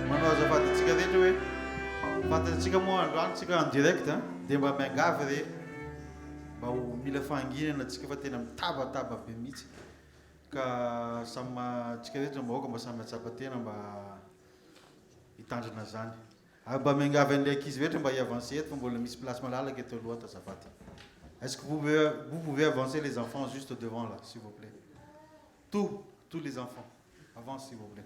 manao azafady antsika rehetra hoe fantatsika moa androany tsika en direct dia mba miangavy re mba ho mila fahanginana atsika fa tena mitabataba be mihitsy ka samytsika rehetra mba hoaka mba samy atsapa-tena mba hitandrina zany ary mba miangavy an'ilay ankizy rehetra mba hiavancer eto fa mbola misy place malalaka eto aloha tazafady. Est-ce que vous pouvez avancer les enfants juste devant là, s'il vous plaît? Tous les enfants. Avance, s'il vous plaît.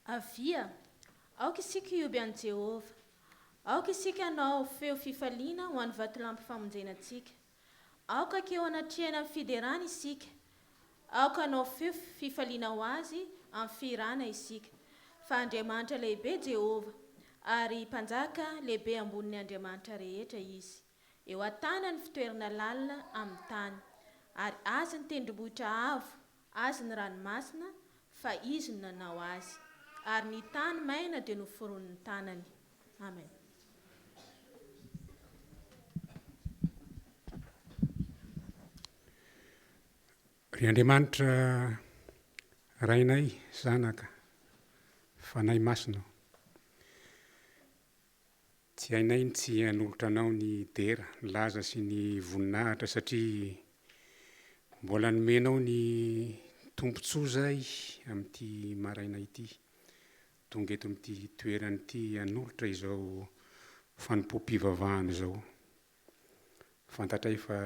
Avia, aoka isika ioby an' Jehova, aoka isika hanao feo fifaliana ho an'ny vatolampy famonjenantsika, aoka keo anatrehana amin'ny fiderana isika, aoka hanao feo fifaliana ho azy amin'ny firana isika. Fa Andriamanitra lehibe Jehova ary mpanjaka lehibe ambonin'ny Andriamanitra rehetra izy. Eo an-tanany fitoerana lalina amin'ny tany, ary azy ny tendrombohitra avo, azy ny ranomasina, fa izy no nanao azy. Ary ny tany maina dia noforon'ny tanany. Amen. Ry Andriamanitra rainay zanaka, fanay masinao, tsy hainay tsy hanolotra anao ny dera, ny laza sy ny voninahitra satria mbola nomenao ny tombontsoa zay amin'ity maraina ity. Tonga eto amin'ity toerana ity hanolotra izao fanompoam-pivavahana izao. Fantatray fa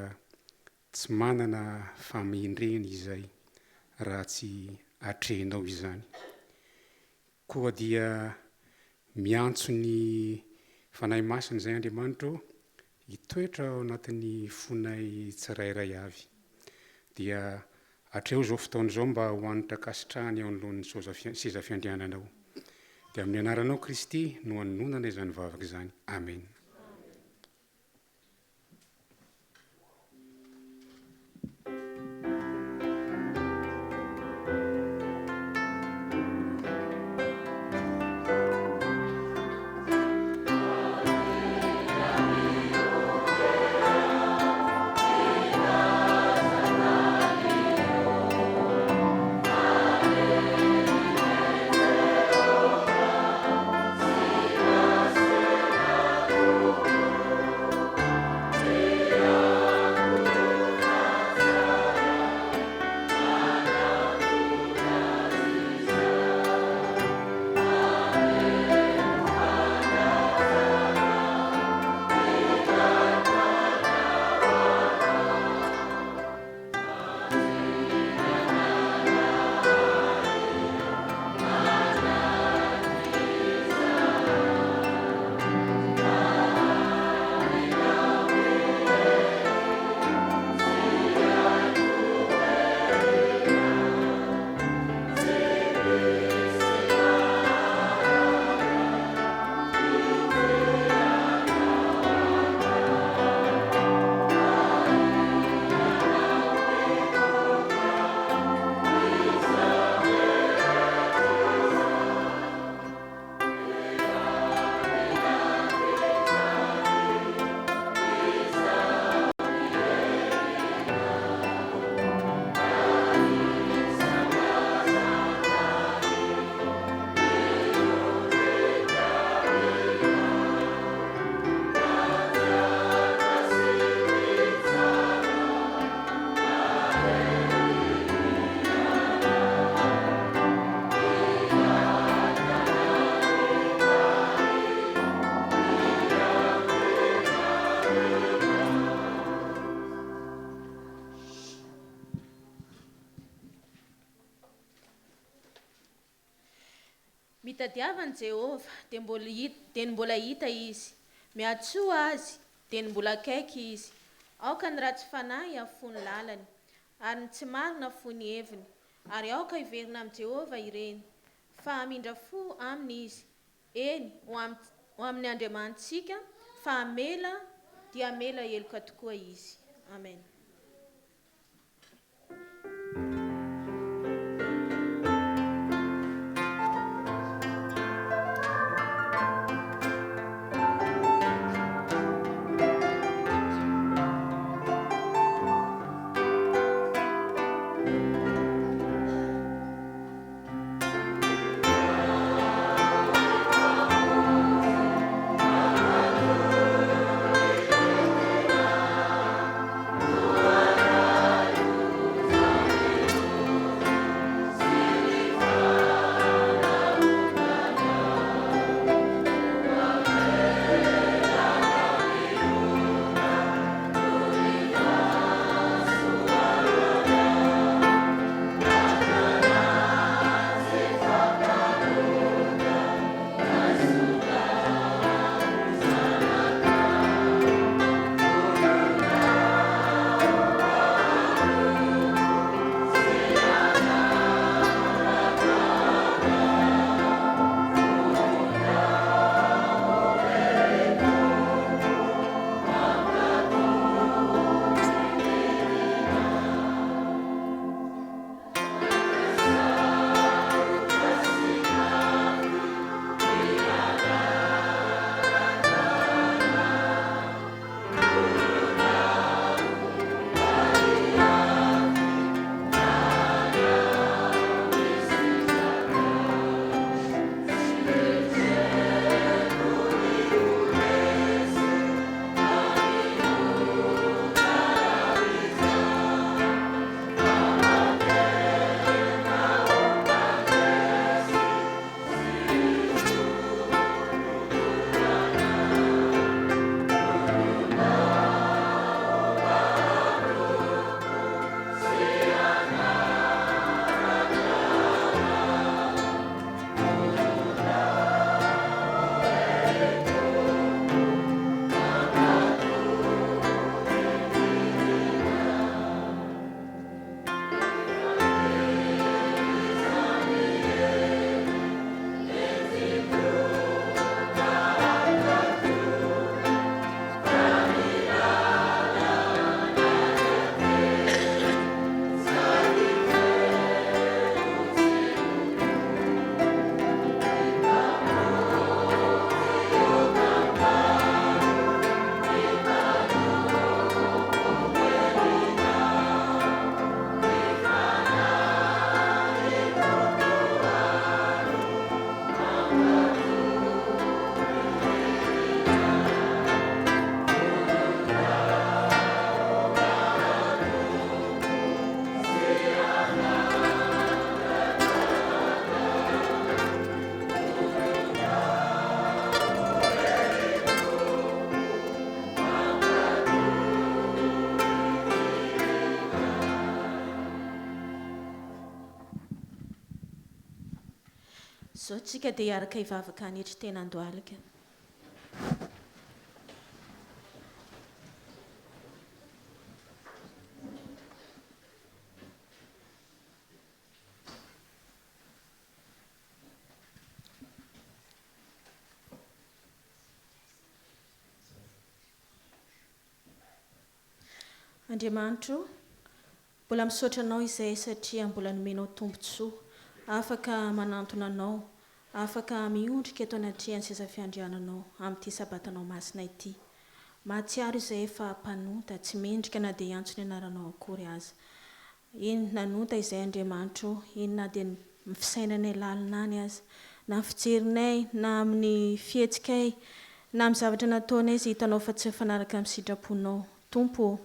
tsy manana famindreny izay raha tsy atrehinao izany. Koa dia miantso ny fanahy masina izay Andriamanitra hitoetra ao anatin'ny fonay tsirairay avy. Dia atreo izao fotoana izao mba hoanitra kasitrahany ao anoloan'ny seza fiandriananao. Dia amin'ny anaranao Kristy no hanonana izany vavaka izany. Amen. Amen. mitadiavany Jehova dia mbola hita izy, miatsoa azy dia mbola akaiky izy. Aoka ny ratsy fanahy afony lalany, ary ny tsy marina fony heviny, ary aoka iverina amin'ny Jehova ireny, fa hamindra fo aminy izy, eny ho amin'ny Andriamantsika, fa hamela dia mela heloka tokoa izy. Amen. Zao tsika dia hiaraka hivavaka hanetry tena andohalika. Andriamanitro, mbola misaotra anao izay satria mbola nomenao tombontsoa, afaka manantona anao, afaka miondrika eto anatrehany seza fiandriananao amin'ity sabatanao masina ity. Mahatsiaro izay efa mpanota, tsy mendrika na dia antso ny anaranao akory aza. Eny nanota izay Andriamanitro, eny na dia mifisainanay lalina any aza, na fijerinay, na amin'ny fihetsikay, na amin'ny zavatra nataonay izay hitanao fa tsy mifanaraka amin'ny sitraponao. Tompo,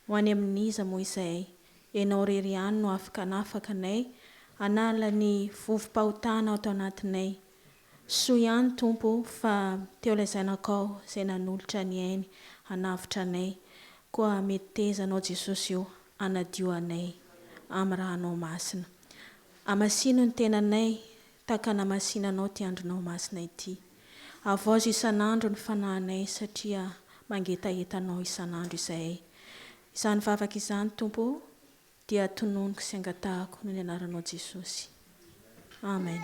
ho any amin'iza moa izay, ianao rery ihany no afaka nafaka anay, hanala ny vovom-pahotana ato anatinay. Soa ihany Tompo fa teo ilay zanakao izay nanolotra ny ainy hanavitra anay, koa mety tezanao Jesosy io hanadio anay amin'ny rahanao masina. Amasino ny tenanay tahaka namasinanao ty andronao masina ity. Avaozo isan'andro ny fanahinay satria mangetahetanao isan'andro izay. Izany vavaka izany tompo dia tononiko sy angatahako no ny anaranao Jesosy. Amen.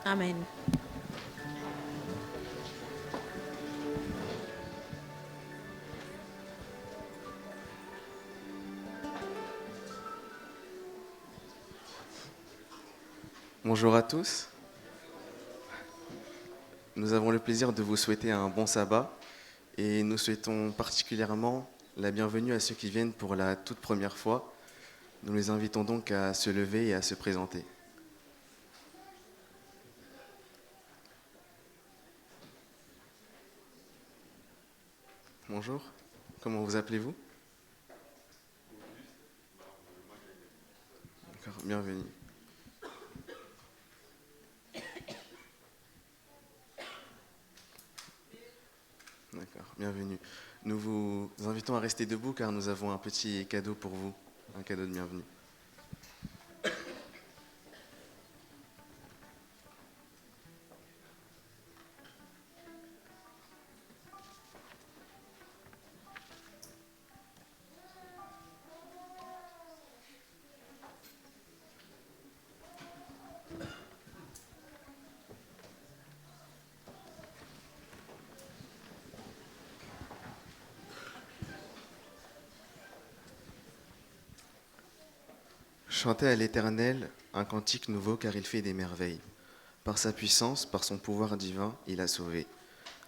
Amen. Bonjour à tous. Nous avons le plaisir de vous souhaiter un bon sabbat et nous souhaitons particulièrement la bienvenue à ceux qui viennent pour la toute première fois. Nous les invitons donc à se lever et à se présenter. Bonjour, comment vous appelez-vous? D'accord, bienvenue. D'accord, bienvenue. Nous vous invitons à rester debout car nous avons un petit cadeau pour vous, un cadeau de bienvenue. Chantez à l'Éternel un cantique nouveau car il fait des merveilles. Par sa puissance, par son pouvoir divin, il a sauvé.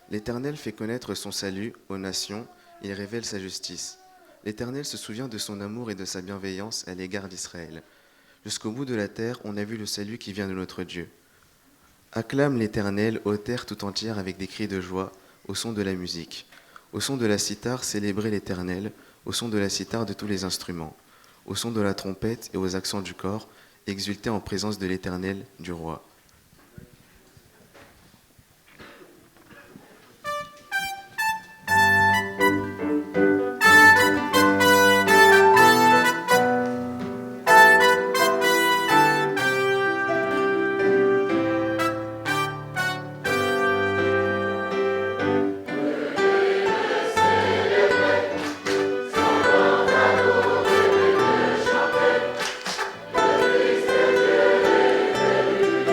L'Éternel fait connaître son salut aux nations, il révèle sa justice. L'Éternel se souvient de son amour et de sa bienveillance à l'égard d'Israël. Jusqu'au bout de la terre, on a vu le salut qui vient de notre Dieu. Acclame l'Éternel, ô terre tout entière, avec des cris de joie, au son de la musique. Au son de la cithare, célébrez l'Éternel, au son de la cithare de tous les instruments. Au son de la trompette et aux accents du corps, exultez en présence de l'Éternel, du roi.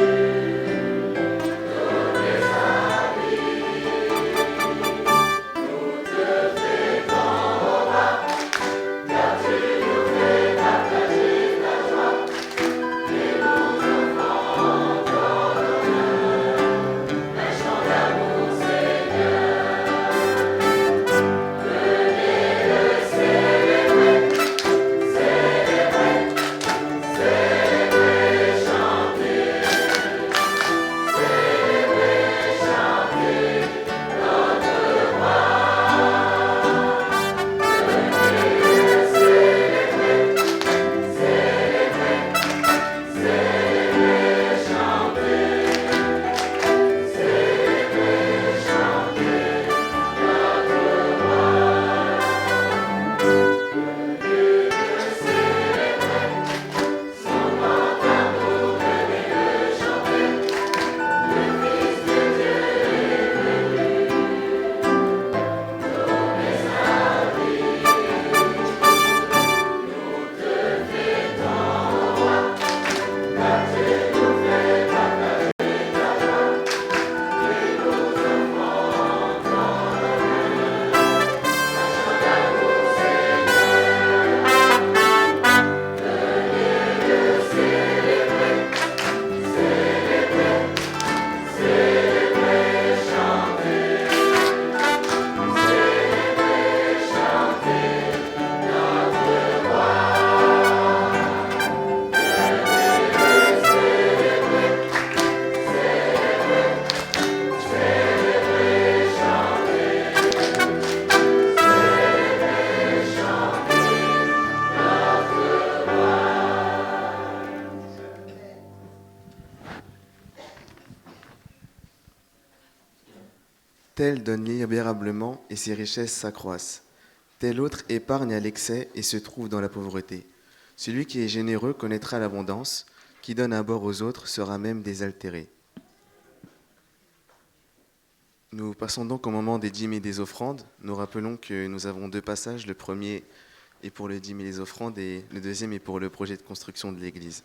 Chanter, tel donne libérablement et ses richesses s'accroissent. Tel autre épargne à l'excès et se trouve dans la pauvreté. Celui qui est généreux connaîtra l'abondance, qui donne à boire aux autres sera même désaltéré. Nous passons donc au moment des dîmes et des offrandes. Nous rappelons que nous avons 2 passages. Le premier est pour le dîmes et les offrandes et le deuxième est pour le projet de construction de l'Église.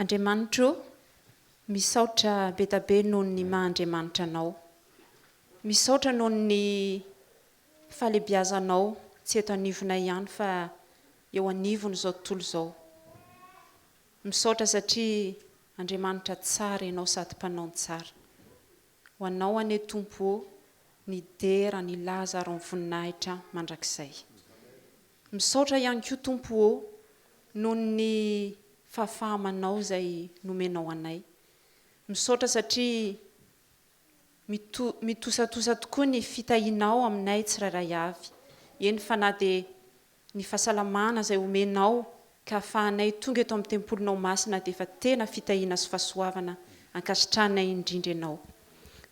Andriamanitro, misaotra betabe noho ny maha-Andriamanitra anao. Misaotra noho ny fahalebiazanao, tsy eto anivonay ihany fa eo anivony izao tontolo izao. Misaotra satria Andriamanitra tsara ianao sady mpanao tsara. Ho anao ane Tompo, ny dera, ny laza ary ny voninahitra mandrakizay. Misaotra ihany koa Tompo noho ny fahafahamanao izay nomenao anay. Misaotra satria mitosatosa tokoa ny fitahinao aminay tsirairay avy. Eny fa na dia ny fahasalamana izay omenao ka ahafahanay tonga eto amin'ny tempolinao masina dia efa tena fitahiana sy fahasoavana ankasitranay indrindra ianao.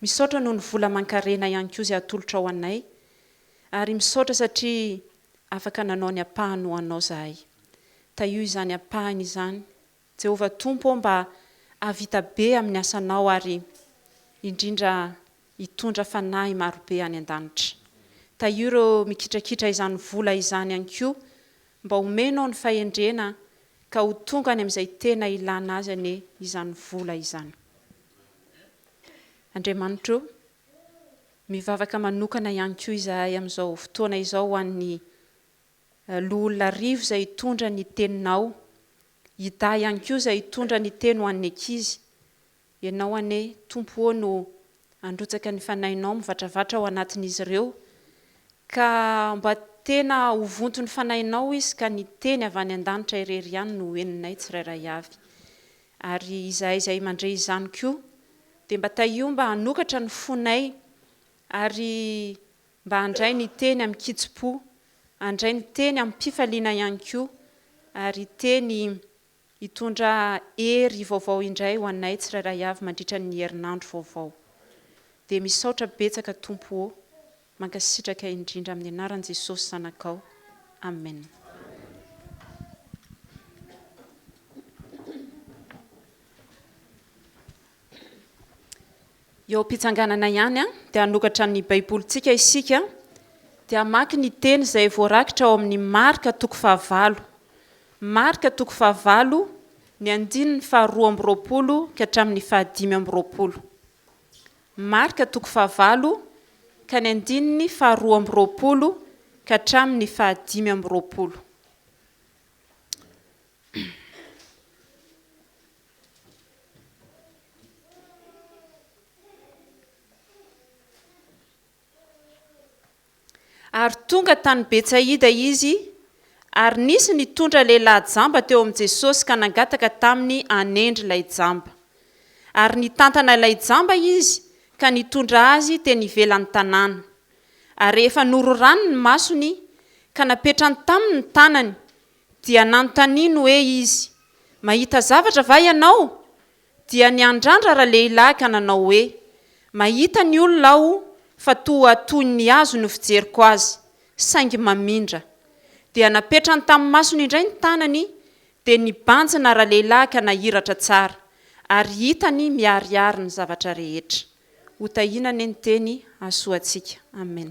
Misaotra noho ny vola aman-karena ihany koa izay atolotra ao anay, ary misaotra satria afaka nanao ny apahany ho anao zahay. Io izany apahany izany, Jehova Tompo mba avita be amin'ny asanao ary indrindra hitondra fanahy marobe any an-danitra. Io ireo mikitrakitra izany vola izany ihany koa, mba omenao ny fahendrena ka ho tonga any amin'izay tena ilana azy ane izany vola izany. Andriamanitro, mivavaka manokana ihany koa izahay amin'izao fotoana izao ho an'ny loha olona rivo izay hitondra ny teninao hita ihany koa izay hitondra ny teny ho an'ny ankizy ianao ane tompo ao no androtsaka ny fanahinao mivatravatra ao anatin'izy ireo ka mba tena hovonto ny fanahinao izy ka ny teny avy any an-danitra irery ihany no eninay tsirairay avy ary izahay izay mandray izany koa dia mba tahio mba hanokatra ny fonay ary mba handray ny teny amin'ny kitsipo handray ny teny amin'ny mpifaliana ihany koa ary teny hitondra hery vaovao indray ho anay tsirairay avy mandritra ny herinandro vaovao dia misaotra betsaka tompo ao mankasitraka indrindra amin'ny anaran'i Jesosy zanakao amen. Eo am-pitsanganana ihany dia hanokatra ny baibolitsika isika dia hamaky ny teny izay voarakitra ao amin'ny Marka 5 Marka 5 ny 2:20 ka hatramin'ny 5:20 Marka 5 ka ny 2:20 ka hatramin'ny 5:20 ary tonga tany Betsaida izy ary nisy nitondra lehilahy jamba teo amin'i Jesosy ka nangataka taminy anendry ilay jamba ary nitantana ilay jamba izy ka nitondra azy teny ivelan'ny tanàna ary efa noro rano ny masony ka napetrany taminy ny tanany dia nanontaniany hoe izy mahita zavatra va ianao dia niandrandra ra lehilahy ka nanao hoe mahita ny olona aho fa toa toy ny azo no fijeriko azy saingy mamindra dia napetrany tamin'ny masony indray ny tanany dia nibanjina ra lehilahy ka nahiratra tsara ary hitany miariary ny zavatra rehetra hotahinany ny teny asoantsika amen.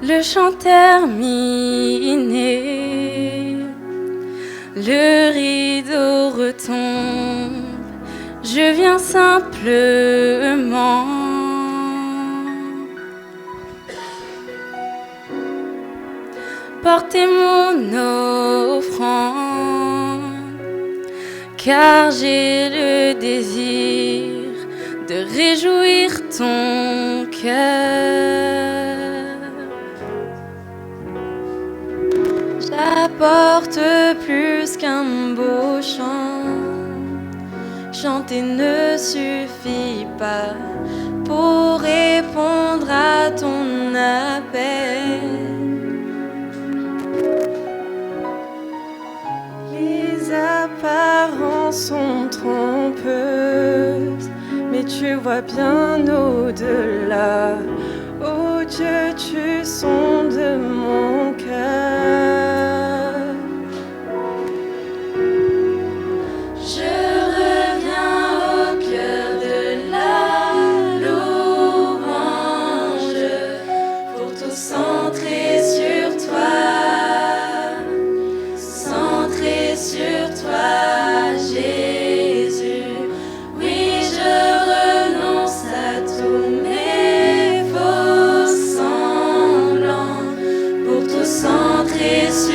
Le chant terminé, le rideau retombe, je viens simplement porter mon offrande, car j'ai le désir de réjouir ton cœur. J'apporte plus qu'un beau chant. Chanter ne suffit pas pour répondre à ton appel. Les apparences sont trompeuses, mais tu vois bien au-delà. Oh Dieu, tu sondes mon cœur. Centré sur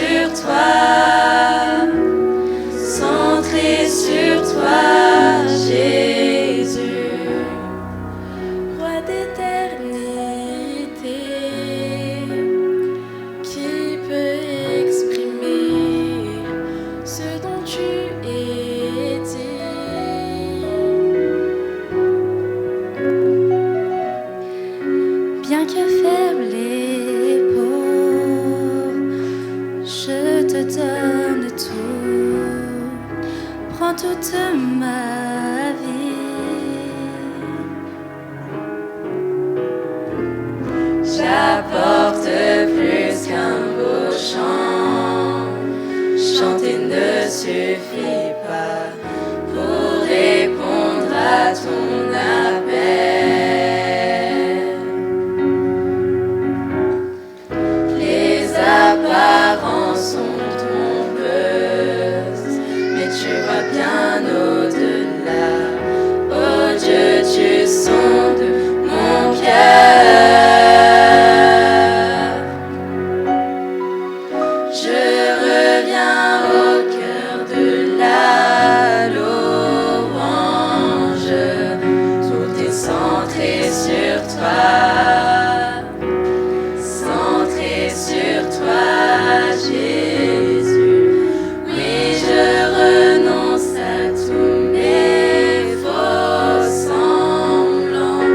suffit pas pour répondre à ton appel. Les apparences sont trompeuses, mais tu vois bien au-delà. Oh Dieu, tu sondes mon cœur. Je reviens au cœur de la louange. Tout est centré sur toi, centré sur toi, Jésus. Oui, je renonce à tous mes faux semblants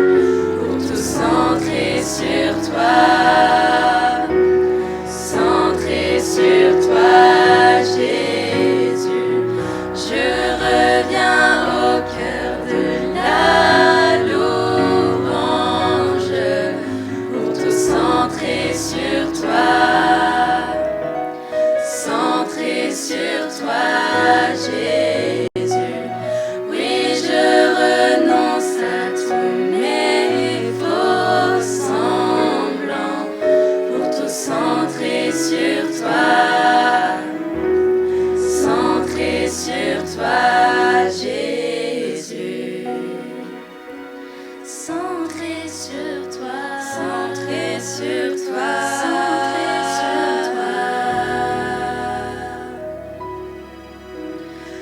pour tout centrer sur toi, centré sur toi, Jésus. Je reviens au cœur de la louange pour tout centrer sur toi, centré sur toi, Jésus. Oui, je renonce à tous mes faux semblants pour tout centrer sur toi, centré sur toi, Jésus. Centré sur toi, centré sur toi, centré sur toi,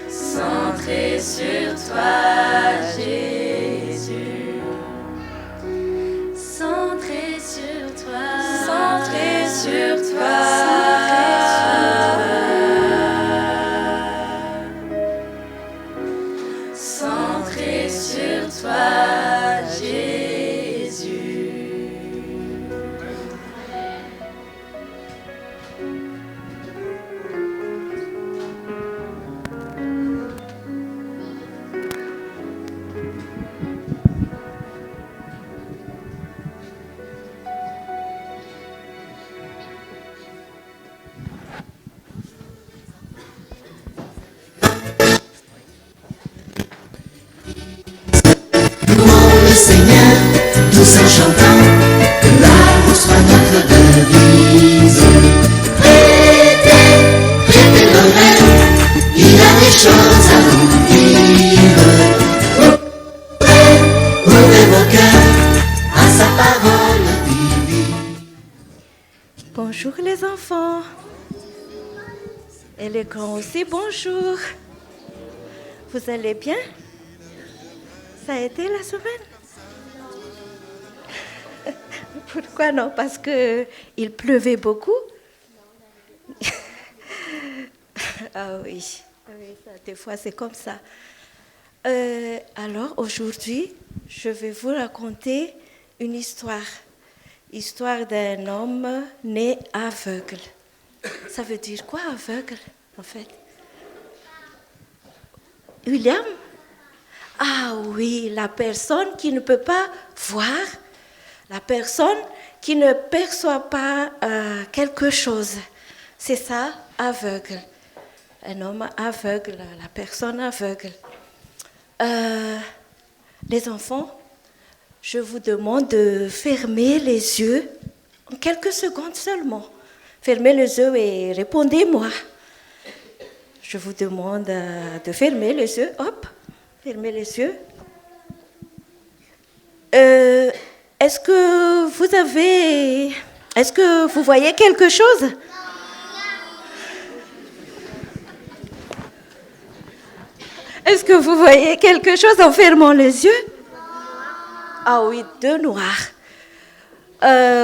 centré sur toi, Jésus. Centré sur toi, centré sur toi, centré sur toi, Jésus. Louons le Seigneur, tous en chantant, que l'amour soit notre devise. Prêtez, prêtez l'oreille, il a des choses à vous dire. Ouvrez vos cœurs à sa parole divine. Bonjour les enfants. Et les grands aussi, bonjour. Vous allez bien? Ça a été la semaine? Pourquoi non? Parce qu'il pleuvait beaucoup? Ah oui, ça, des fois c'est comme ça. Alors aujourd'hui, je vais vous raconter une histoire. Histoire d'un homme né aveugle. Ça veut dire quoi aveugle en fait? William? Ah oui, la personne qui ne peut pas voir, la personne qui ne perçoit pas quelque chose. C'est ça, aveugle. Un homme aveugle, la personne aveugle. Les enfants, je vous demande de fermer les yeux en quelques secondes seulement. Fermez les yeux et répondez-moi. Je vous demande de fermer les yeux. Hop, fermez les yeux. Est-ce que vous voyez quelque chose? Est-ce que vous voyez quelque chose en fermant les yeux? Ah oui, de noir.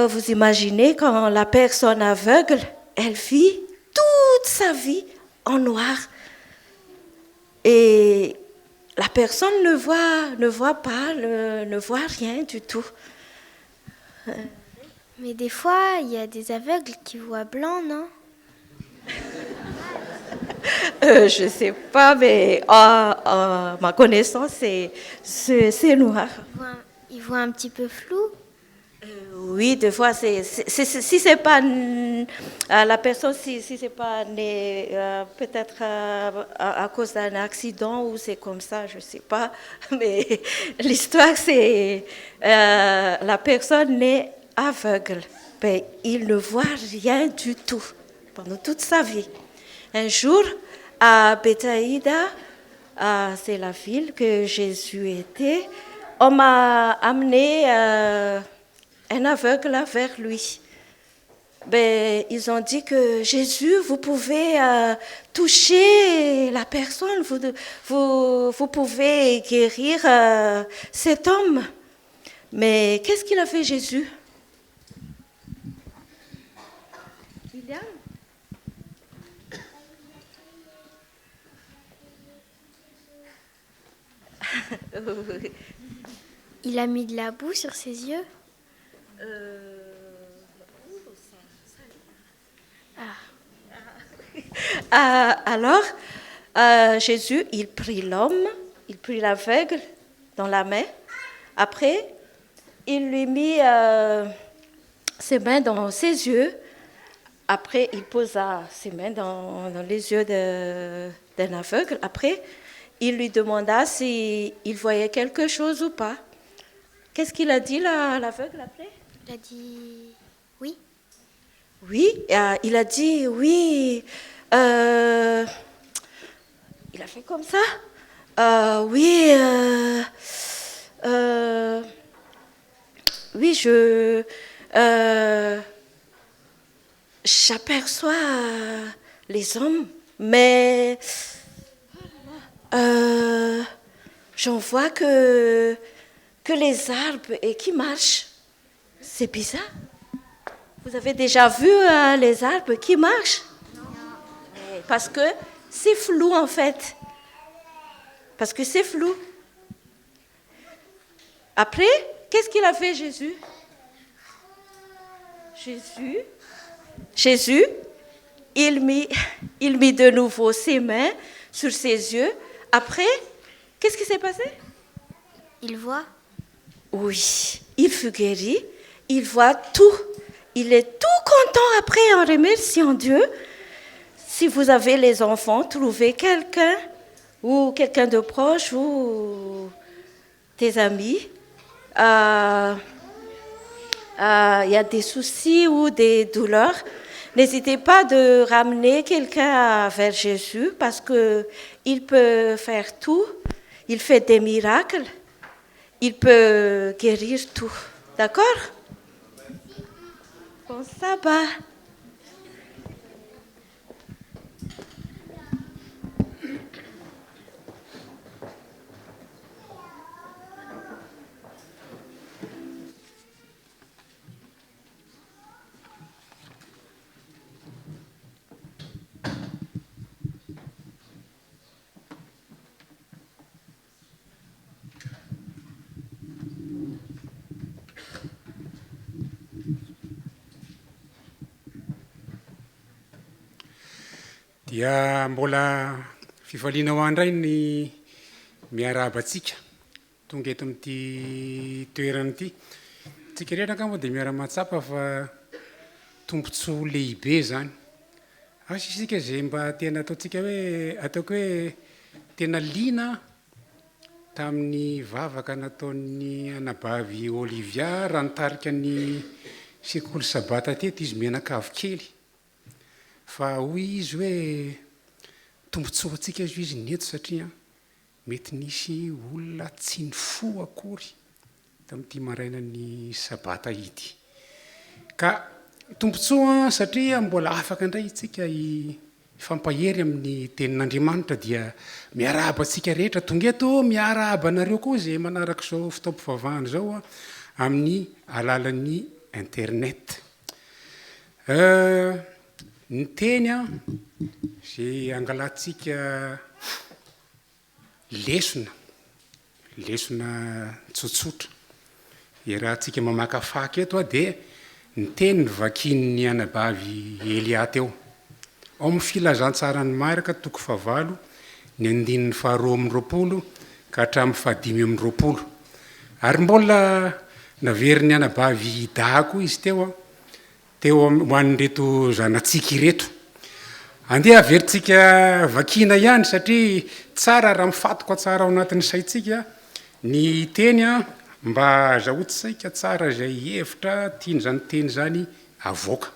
Vous imaginez quand la personne aveugle, elle vit toute sa vie en noir. Et la personne ne voit pas, ne voit rien du tout. Mais des fois, il y a des aveugles qui voient blanc, non? Je ne sais pas, mais à ma connaissance, c'est noir. Ils voient un petit peu flou? Oui, des fois, si c'est pas la personne, si c'est pas né, peut-être à cause d'un accident ou c'est comme ça, je sais pas. Mais l'histoire, c'est la personne est aveugle. Ben, il ne voit rien du tout pendant toute sa vie. Un jour, à Bethsaïda, c'est la ville que Jésus était, on m'a amené un aveugle vers lui. Ben, ils ont dit que Jésus, vous pouvez toucher la personne, vous pouvez guérir cet homme. Mais qu'est-ce qu'il a fait Jésus? Il a mis de la boue sur ses yeux. Alors, Jésus, il prit l'homme, il prit l'aveugle dans la main. Après, il lui mit ses mains dans ses yeux. Après, il posa ses mains dans les yeux d'un aveugle. Après, il lui demanda s'il voyait quelque chose ou pas. Qu'est-ce qu'il a dit, l'aveugle, après? Il a dit oui. Oui, il a dit oui. Il a fait comme ça. Oui, oui, j'aperçois les hommes, mais j'en vois que les arbres et qui marchent. C'est bizarre. Vous avez déjà vu les arbres qui marchent? Non. Parce que c'est flou en fait. Parce que c'est flou. Après, qu'est-ce qu'il a fait Jésus? Jésus, il mit de nouveau ses mains sur ses yeux. Après, qu'est-ce qui s'est passé? Il voit. Oui, il fut guéri, il voit tout. Il est tout content après en remerciant Dieu. Si vous avez les enfants, trouvez quelqu'un ou quelqu'un de proche ou tes amis. Il y a des soucis ou des douleurs. N'hésitez pas de ramener quelqu'un vers Jésus parce qu'il peut faire tout. Il fait des miracles. Il peut guérir tout. D'accord? Bon sabbat. dia mbola fifaliana ho andray ny miarabantsika tonga eto amin'ity toerana ity tsika rehetra angamba dia miara-matsapa fa tombontsoa lehibe zany asa isika zay mba tena ataontsika hoe ataoko hoe tena liana tamin'ny vavaka nataon'ny anabavy Olivia raha nitarika ny sekoly sabata teto izy mianakavy kely fa hoy izy hoe tombontsoa antsika izy neto satria mety nisy olona tsy ny fo akory tamin'ity maraina ny sabata ity ka tombontsoa satria mbola afaka indray itsika ifampahery amin'ny tenin'Andriamanitra dia miarahaba antsika rehetra tonga eto miarahaba anareo koa zay manaraka izao fitaom-pivavahana zao amin'ny alalan'ny internet ny teny zay angalantsika lesona tsotsotra raha tsika mamakafaky eto dia ny teny ny vakin'ny anabavy Elia teo ao amin'ny filazantsarany marika toko 9 ny 2 ka hatramin'ny 5 ary mbola naveriny anabavy dako izy teo hoan'reto zanatsika ireto. Andeha averintsika vakina ihany satria tsara raha mifatoka tsara ao anatin'ny saitsika ny teny mba azahotsika tsara zay hevitra tiany zany teny zany avoaka.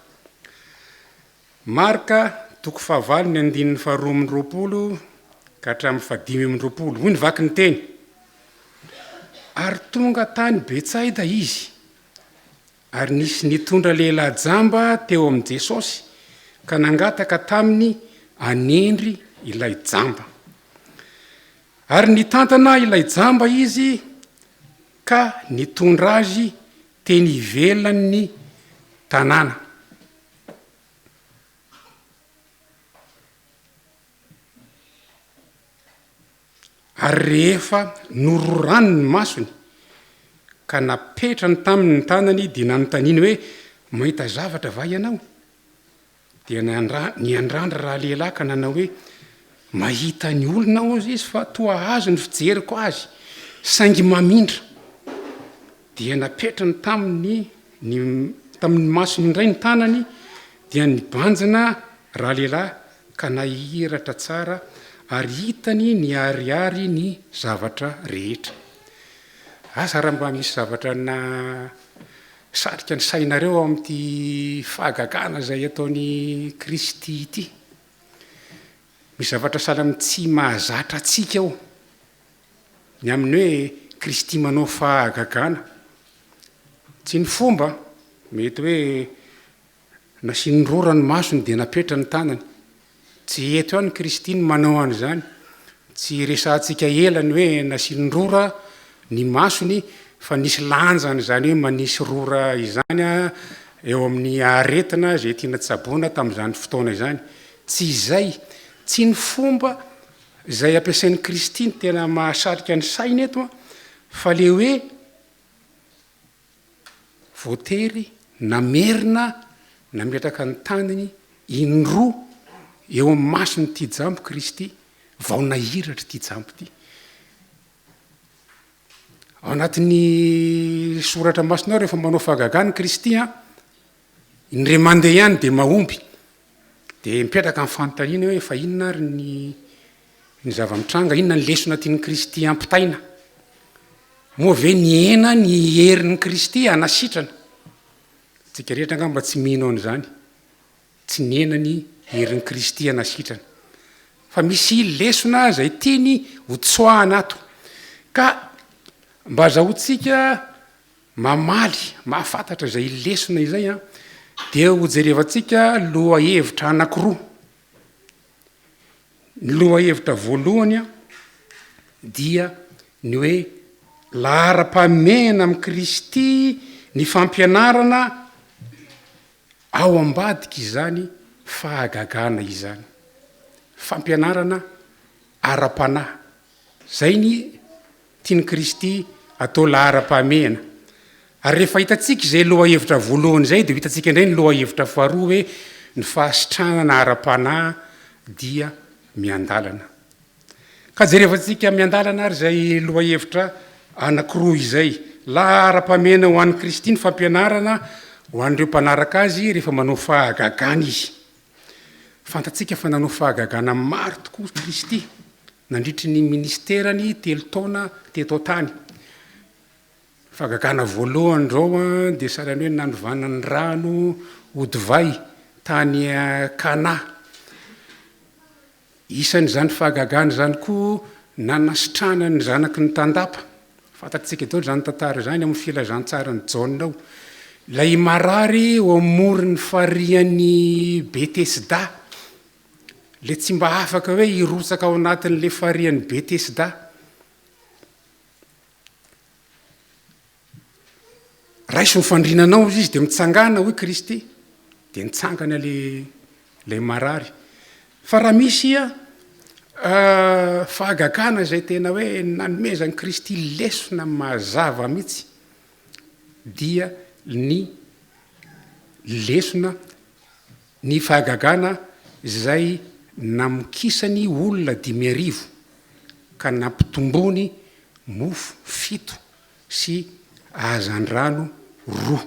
Marka 9:22 ka hatramin'ny 5:20 hoy nivaky ny teny. Ary tonga tany Betsaida izy, ary nisy nitondra lehilahy jamba teo amin'i Jesosy ka nangataka taminy anendry ilay jamba. Ary nitantana ilay jamba izy ka nitondra azy teny ivelan'ny tanàna. Ary rehefa nororany ny masony ka napetrany taminy ny tanany dia nanontaniany hoe mahita zavatra va ianao? Dia niandrandra raha lehilahy ka nanao hoe mahita ny olona ozy izy fa toa azo ny fijeriko azy saingy mamindra. Dia napetrany tamin'ny masony indray ny tanany dia nibanjina raha lehilahy ka nahiratra tsara ary hitany ny ariary ny zavatra rehetra. Asa raha mba misy zavatra na satrika ny sainareo ao amin'ity fahagagana zay ataony Kristy ity. Misy zavatra sahala tsy mahazatra atsika ao ny amin'ny hoe Kristy manao fahagagana. Tsy ny fomba mety hoe nasinondrora ny masony dia napetra ny tanany. Tsy eto ihany Kristy manao an'izany. Tsy resantsika elany hoe nasinondrora ny masony fa nisy lanjany zany hoe manisy rora izany eo amin'ny aretina zay tiana tsaboana tamin'izany fotoana izany. Tsy izay, tsy ny fomba zay ampiasain'ny Kristy tena mahasarika ny saina eto fa le hoe voatery namerina nametraka ny tanany indroa eo amin'ny masony ty jambo Kristy vao nahiratra ty jambo ty. Ao anatin'ny soratra masonao rehefa manao fahagagana Kristy indray mandeha ihany dia mahomby. Dia mipetraka amin'ny fanontaniana hoe fa inona ary ny zava-mitranga, inona ny lesona tian'ny Kristy ampitaina. Moa ve ny ena ny herin'ny Kristy anasitrana. Tsika rehetra angamba tsy mino an'izany. Tsy ny ena ny herin'ny Kristy anasitrana. Fa misy lesona zay tiany hotsoahana ato. Ka mba azahoantsika mamaly, mahafantatra zay lesona izay dia hojerevantsika lohahevitra anankiroa. Ny lohahevitra voalohany dia ny hoe lahara-pahamehana amin'ny Kristy ny fampianarana ao ambadika izany fahagagana izany. Fampianarana ara-panahy. Zay ny tian'ny Kristy atao lahara-pahamehana. Ary rehefa hitantsika izay lohahevitra voalohany zay dia hitantsika indray ny lohahevitra faharoa hoe ny fahasitranana ara-panahy dia miandalana. Ka jerevantsika miandalana ary zay lohahevitra anankiroa izay. Lahara-pahamehana ho an'ny Kristy ny fampianarana ho an'ireo mpanaraka azy rehefa manao fahagagana izy. Fantatsika fa nanao fahagagana maro tokoa Kristy nandritry ny ministerany 3 taona teto tany. Fahagagana voalohany zao dia sahalan'ny hoe nanovanany rano odivay tany Kana. Isan'izany fahagagana zany koa nanasitrana ny zanaky ny tandapa. Fantatsika daholo zany tantara zany amin'ny filazantsarany Jaona ao. Lay marary eo amoron'ny farian'ny Betesda. Le tsy mba afaka hoe hirotsaka ao anatin'le farian'ny Betesda. Raiso mifandrinanao izy dia mitsangana hoe Kristy dia nitsangana le marary. Fa raha misy fahagagana zay tena hoe nanomezan'ny Kristy lesona mazava mihitsy dia ny lesona ny fahagagana zay namokisany olona 5,000 ka nampitombony mofo 7 sy azandrano roa.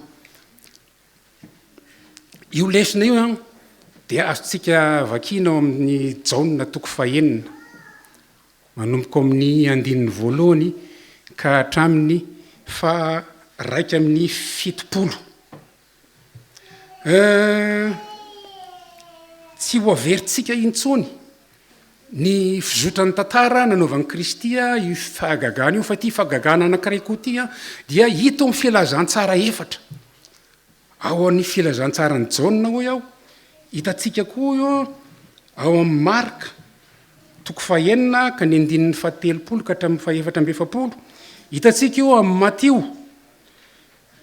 Io lesona io a dia azontsika vakinao amin'ny jaona toko fahenina manomboka amin'ny andininy voalohany ka hatramin'ny fa raika amin'ny fitopolo. Tsy ho averintsika intsony ny fizotrany tantara nanaovan'i Kristy io fahagagana io, fa ty fahagagana anankiray koa ty dia hita amin'ny filazantsara efatra. Ao amin'ny filazantsarany Jaona hoy aho, hitantsika koa io ao amin'ny Marka toko fahenina ka ny andinin'ny fahatelopolo ka hatramin'ny faefatra amby efapolo. Hitantsika io amin'ny Matio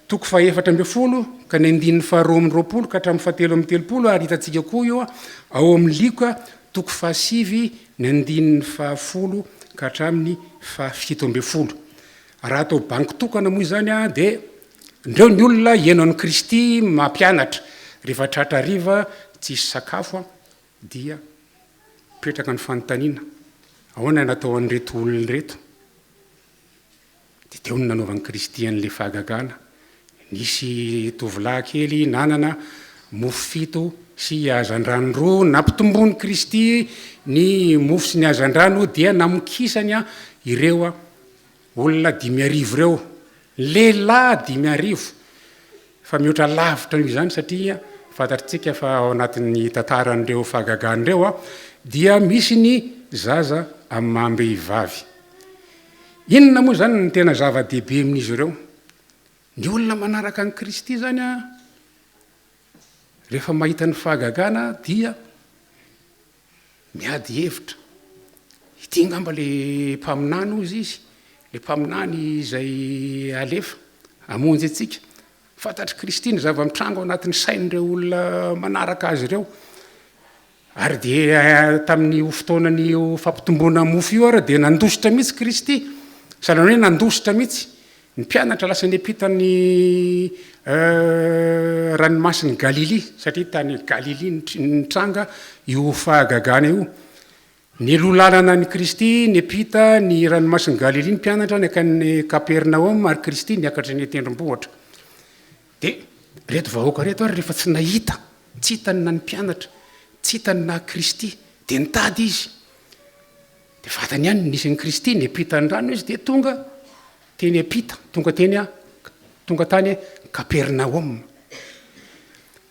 toko faefatra amby folo ka ny andinin'ny faharoa amby roapolo ka hatramin'ny fahatelo amby telopolo. Ary hitantsika koa io ao amin'ny Lioka toko fahasivy ny andinin'ny fahafolo ka hatramin'ny fahafito amby folo. Raha atao banky tokana moa izany dia ndreo ny olona ihaino an'i Kristy mampianatra rehefa tratra hariva tsisy sakafo dia petraka ny fanontaniana ahoana natao an'ireto olona reto. Dia teo ny nanaovan'i Kristy an'le fahagagana. Nisy tovolahy kely nanana mofo fito sy hazandrano roa, nampitombony Kristy ny mofo sy ny hazandrano dia namokisany ireo olona 5,000 ireo, lehilahy 5,000. Fa mihoatra lavitra izany satria fantatritsika fa ao anatin'ny tantaran'ireo fahagagan'ireo dia misy ny zaza amin'ny maha-behivavy. Inona moa zany ny tena zava-dehibe amin'izy ireo? Ny olona manaraka an'i Kristy zany rehefa mahita ny fahagagana dia miady hevitra. Ity ngamba le mpaminany ozy izy, le mpaminany izay alefa amonjy atsika. Fantatry Kristy ny zava-mitrango ao anatin'ny sain'ireo olona manaraka azy ireo. Ary dia tamin'ny fotoanany fampitomboana mofo io dia nandositra mihitsy Kristy. Sahalan'ny hoe nandositra mihitsy. Ny mpianatra lasa niampitany ranomasin'ny Galilia satria tany Galilia nitranga io fahagagana io. Ny lohalalana ny Kristy niampita ny ranomasin'ny Galilia ny mpianatra nakany Kapernaum ary Kristy niakatra ny tendrombohitra. Dia reto vahoaka reto ary rehefa tsy nahita, tsy hitany na ny mpianatra, tsy hitany na Kristy dia nitady izy. Dia vatany ihany nisy an'i Kristy niampita ny rano izy dia tonga teny ampita, tonga tany Kapernaum.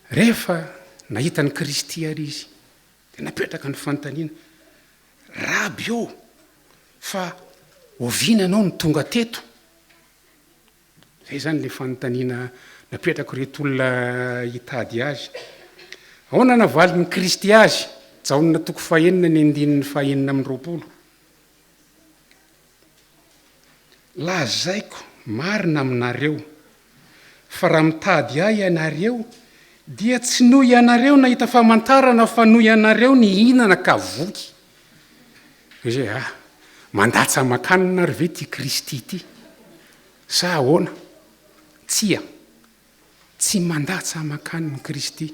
Rehefa nahita ny Kristy ary izy dia napetraka ny fanontaniana, Raby eo fa oviana anao ny tonga teto. Zay zany le fanontaniana napetraka reto olona hitady azy. Ahoana navalin'ny Kristy azy? Jaona toko fahenina ny andinin'ny fahenina amby roapolo. Lazaiko marina aminareo fa raha mitady ahy ianareo dia tsy noho ianareo nahita famantarana fa noho ianareo ny hinana ka voky. Izay mandatsa makanina ary ve ty Kristy ty? Sa ahoana? Tsy mandatsa makanina Kristy.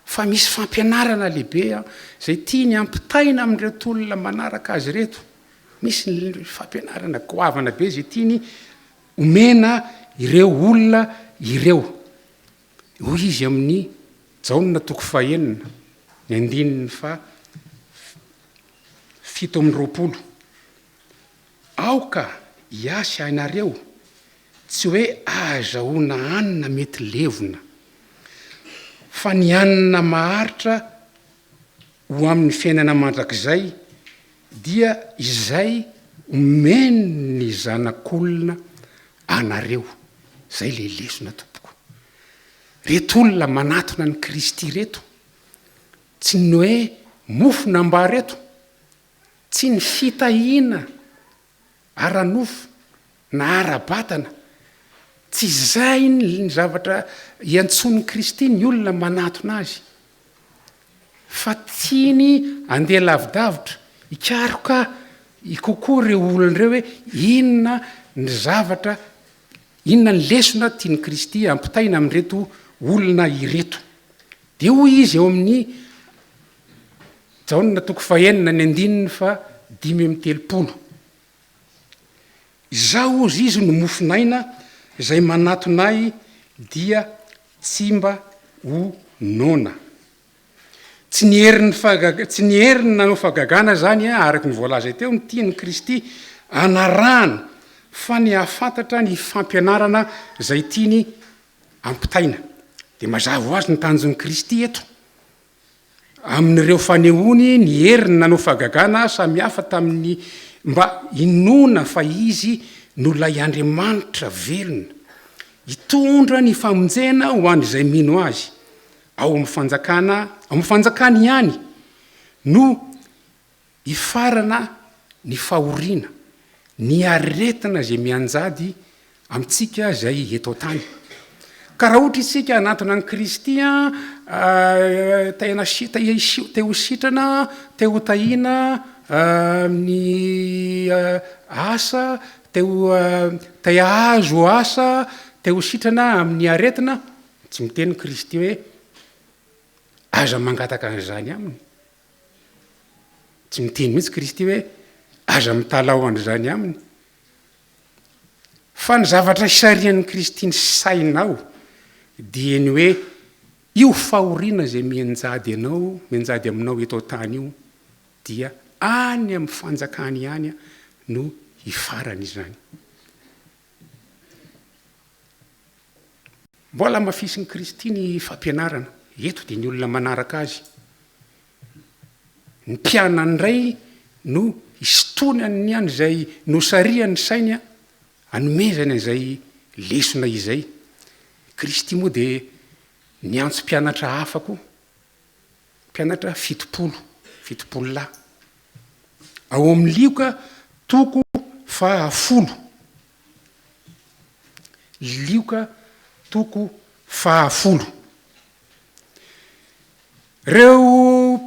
Fa misy fampianarana lehibe zay tiany ampitaina amin'reto olona manaraka azy reto. Misy ny fampianarana goavana be zay tiany omena ireo olona ireo. Hoy izy amin'ny Jaona toko fahenina ny andininy fa 7:20. Aoka hiasa ianareo tsy hoe ahazahoana hanina mety levona fa ny hanina maharitra ho amin'ny fiainana mandrakizay dia izay omeny ny zanak'olona anareo. Zay le lesona tompoko. Reto olona manatona ny Kristy reto tsy ny hoe mofo namba reto, tsy ny fitahiana aranofo na ara-batana, tsy zay ny zavatra iantson'ny Kristy ny olona manatona azy, fa tiany andeha lavidavitra ikaroka ikokoa ireo olona ireo hoe inona ny zavatra, inona ny lesona tiany Kristy ampitaina amin'reto olona ireto. Dia hoy izy eo amin'ny Jaona toko fahenina ny andininy fa 5:30. Izao ozy izy no mofinaina zay manatonay dia tsy mba ho nona. Tsy nyheriny nanao fagagana zany araky ny voalaza teo ny tiany Kristy anarahana fa ny ahafantatra ny fampianarana zay tiany ampitaina. De mazava ho azy ny tanjon'ny Kristy eto amin'ireo fanehoany ny heriny nanao fagagana samihafa tamin'ny mba inona fa izy no lay Andriamanitra velona hitondra ny famonjena ho an'izay mino azy ao amin'ny fanjakana ihany no ifarana ny fahoriana ny aretina zay mianjady amintsika zay eto tany. Ka raha ohatra isika anatona ny Kristy teo sitrana, teo tahina ny asa, teo azo asa, teo sitrana amin'ny aretina, tsy miteny Kristy hoe aza mangataka an'izany aminy. Tsy miteny mihitsy Kristy hoe aza mitalao an'izany aminy. Fa ny zavatra isarian'ny Kristy ny sainao dia ny hoe io fahoriana zay mianjady aminao eto tany io dia any amin'ny fanjakany ihany no hifarany izany. Mbola mafisin'ny Kristy ny fampianarana eto dia ny olona manaraka azy. Ny mpianana indray no istonany ihany zay nosariany sainy anomezany an'izay lesona izay. Kristy moa dia niantso mpianatra hafa koa, mpianatra 70 lahy. Ao amin'ny lioka toko 10. Lioka toko 10. Reo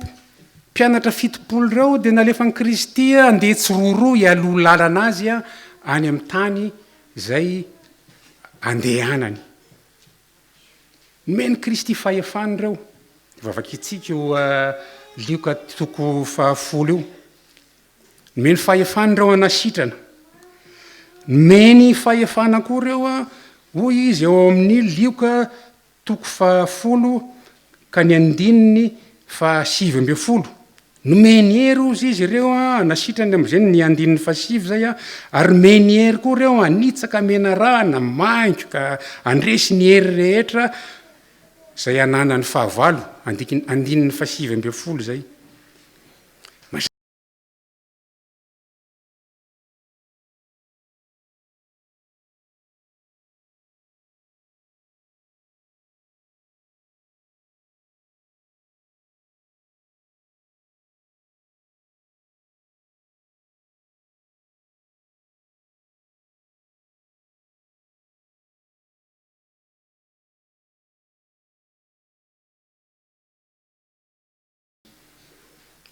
mpianatra 70 reo dia nalefan'ny Kristy andeha tsiroro ialoha lalana azy any amin'ny tany zay andehanany. Nomeny Kristy fahefany reo. Vavakitsika io lioka toko 10 io. Nomeny fahefany reo anasitrana. Nomeny fahefana koa reo hoy izy eo amin'ny lioka toko 10 ka ny andininy 7. Nomeny hery ozy izy ireo nasitrany amin'izay ny andininy 7 zay ary nomeny hery koa reo anitsaka menarahana mainko ka andresy ny hery rehetra zay ananany 9 andininy 7 zay.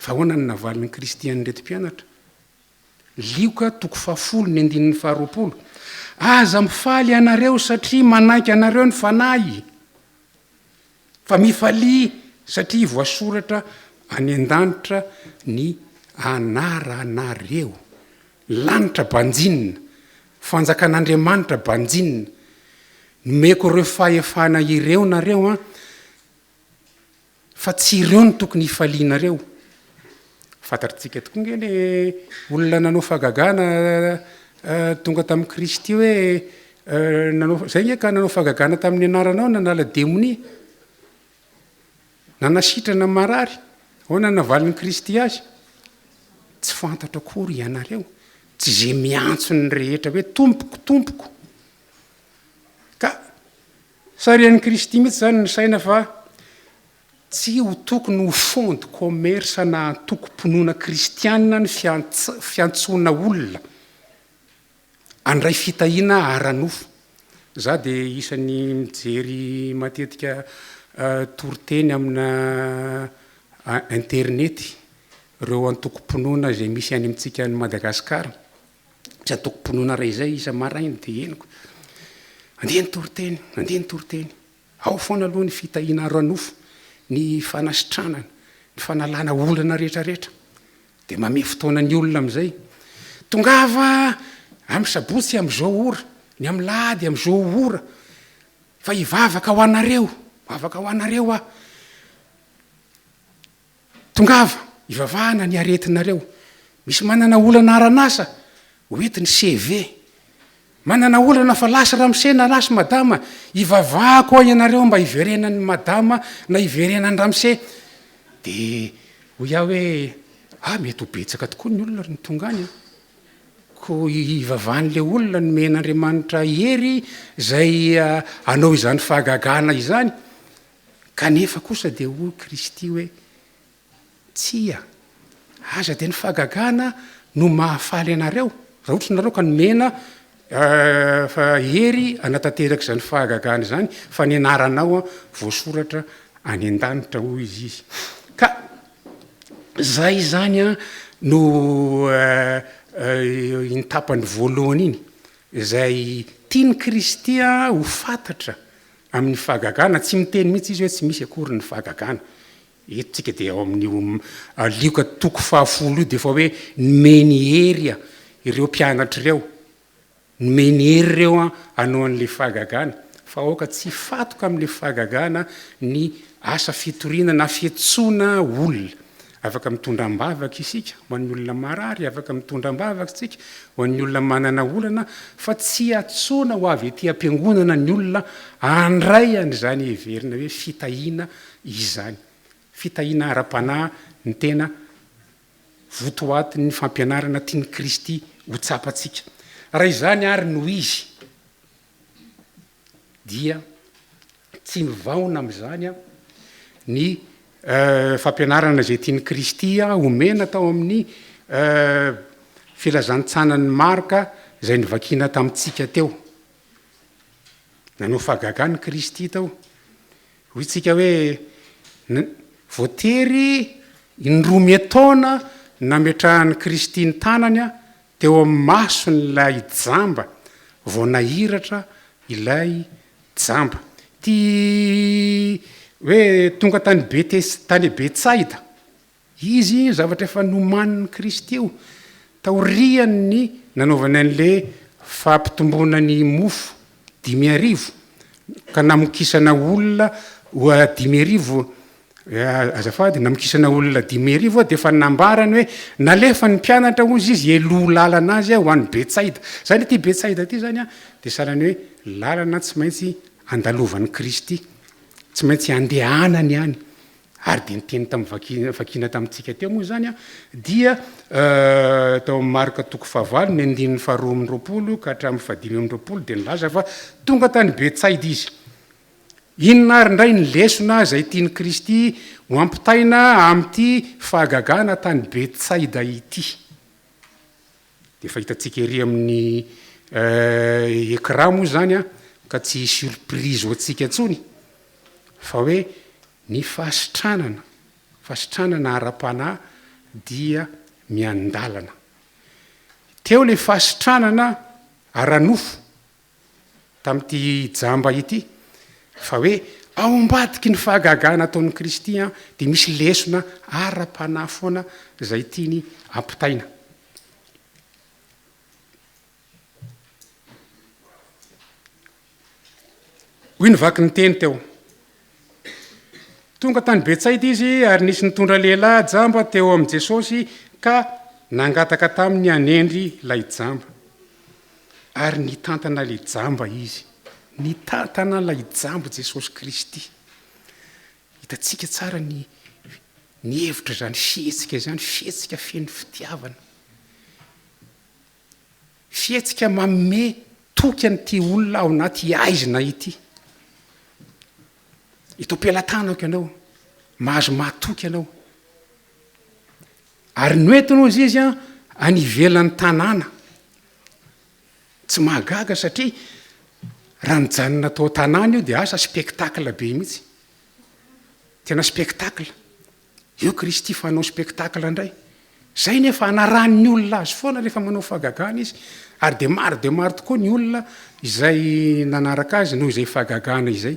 Fa hoana ny navalin'ny Kristy an'ireto mpianatra. Lioka toko 10 ny andininy 20. Aza mifaly anareo satria manaiky anareo ny fanahy. Fa mifaly satria voasoratra any an-danitra ny anaranareo. Lanitra banjinina, fanjakan'Andriamanitra banjinina. Nomeko ireo fahefana ireo nareo fa tsy ireo ny tokony hifalianareo. Fantatritsika tokoa nge ny olona nanao fagagana tonga tamin'ny Kristy hoe zay nge ka nanao fagagana tamin'ny anaranao nanala demonia, nanasitrana marary, hoana navalin'ny Kristy azy. Tsy fantatra akory ianareo, tsy zay miantso ny rehetra hoe tompoko. Ka sarian'ny Kristy mihitsy zany ny saina fa tsy ho tokony ho fond de commerce na toko-pinoana kristianina ny fiantsona olona andray fitahiana aranofo. Za dia isan'ny mijery matetika toriteny amina internet reo antoko-pinoana zay misy any amintsika ny Madagasikara. Tsy antoko-pinoana ray zay isa marainy dia henoko. Andeha ny toriteny. Ao foana aloha ny fitahiana aranofo, ny fanasitranana, ny fanalana olana rehetrarehetra. Dia mame fotoana ny olona amin'izay. Tongava amin'ny sabotsy amin'izao ora, ny am'lady am'zao ora fa ivavaka ho anareo vavaka ho anareo a tongava ivavahana ny aretinareo misy manana olana aranasa hoentiny CV manana olana fa lasa ramsena lasa madama ivavahako any anareo mba iverenany madama na iverenany ramse de ho iaho hoe mety ho betsaka tokoa ny olona ny tonga any ko ivavahan'le olona ny men'Andriamanitra hery zay anao izany fahagagana izany kanefa kosa de ho Kristy hoe tsia aza de ny fahagagana no mahafaly anareo raha ohatra nareo ka nomena fa hery anatanteraka izany fahagagana zany fa ny anaranao voasoratra any an-danitra hoy izy ka zay zany no intapany voalohany iny zay tiany Kristy ho fantatra amin'ny fahagagana tsy miteny mihitsy izy hoe tsy misy akory ny fahagagana eto tsika de ao amin'ny lioka toko 10 io de fa hoe nomeny hery ireo mpianatra ireo nomeny hery ireo anao an'le fahagagana fa aoka tsy fatoka amin'le fahagagana ny asa fitoriana na fietsoana olona afaka mitondra mbavaka isika ho an'ny olona marary afaka mitondra mbavaka tsika ho an'ny olona manana olana fa tsy atsoana ho avy ety am-piangonana ny olona andray an'izany heverina hoe fitahiana izany fitahiana ara-panahy ny tena votoatin'ny fampianarana tiany Kristy ho tsapatsika raha izany ary no izy dia tsy mivaona am'izany ny fampianarana zay tiany Kristy omena tao amin'ny filazantsanan'ny Marka zay nivakina tamintsika teo nanao fahagagana Kristy tao hoy tsika hoe voatery indromy taona nametrahany Kristy ny tanany teo amin'ny mason'ilay jamba vao nahiratra ilay jamba ty hoe tonga tany Betsaida izy zavatra efa nomaniny Kristy io taoriany ny nanaovany an'le fampitomboana-ny mofo 5,000 ka namokisana olona 5,000 azafady namokisana olona 5,000 de fa nambarany hoe nalefa ny mpianatra ozy izy eloha lalana azy ho an'ny Betsaida zany ty Betsaida ty zany de sanany hoe lalana tsy maintsy andalovan'ny Kristy tsy maintsy andehanany any ary de niteny tamin'ny vakina tamintsika teo moa zany dia tao amin'ny Marka toko 9 ny 220 ka hatramin'ny 520 de nilaza fa tonga tany Betsaida izy inona ary ndray ny lesona zay tiany Kristy ho ampitaina amin'ity fahagagana tany Betsaida ity de fa hitatsika ery amin'ny écran moa zany ka tsy surprise ho atsika ntsony fa hoe ny fahasitranana ara-panahy dia miandalana teo le fahasitranana aranofo tamin'ity jamba ity fa hoe ao ambadiky ny fahagagana ataon'ny Kristy de misy lesona ara-panahy foana zay tiany ampitaina hoy nivaky ny teny teo tonga tany Betsaida izy ary nisy nitondra lehilahy jamba teo amin'i Jesosy ka nangataka tamin'ny anendry lay jamba ary nitantana le jamba izy nitantana lay jamba Jesosy Kristy hitatsika tsara ny hevitra zany fihetsika zany fihetsika feno fitiavana fihetsika manome toky an'ity olona ao anaty aizina ity itopelantanako ianao mahazo mahatoky ianao ary noentino izy izy anivelan'ny tanàna tsy mahagaga satria raha nijanona tao tanàna io de asa spectacle be mihitsy tena spectacle eo Kristy fanao spectacle ndray zay nefa anaran'ny olona azy foana rehefa manao fahagagana izy ary de maro tokoa ny olona izay nanaraka azy noho izay fahagagana izay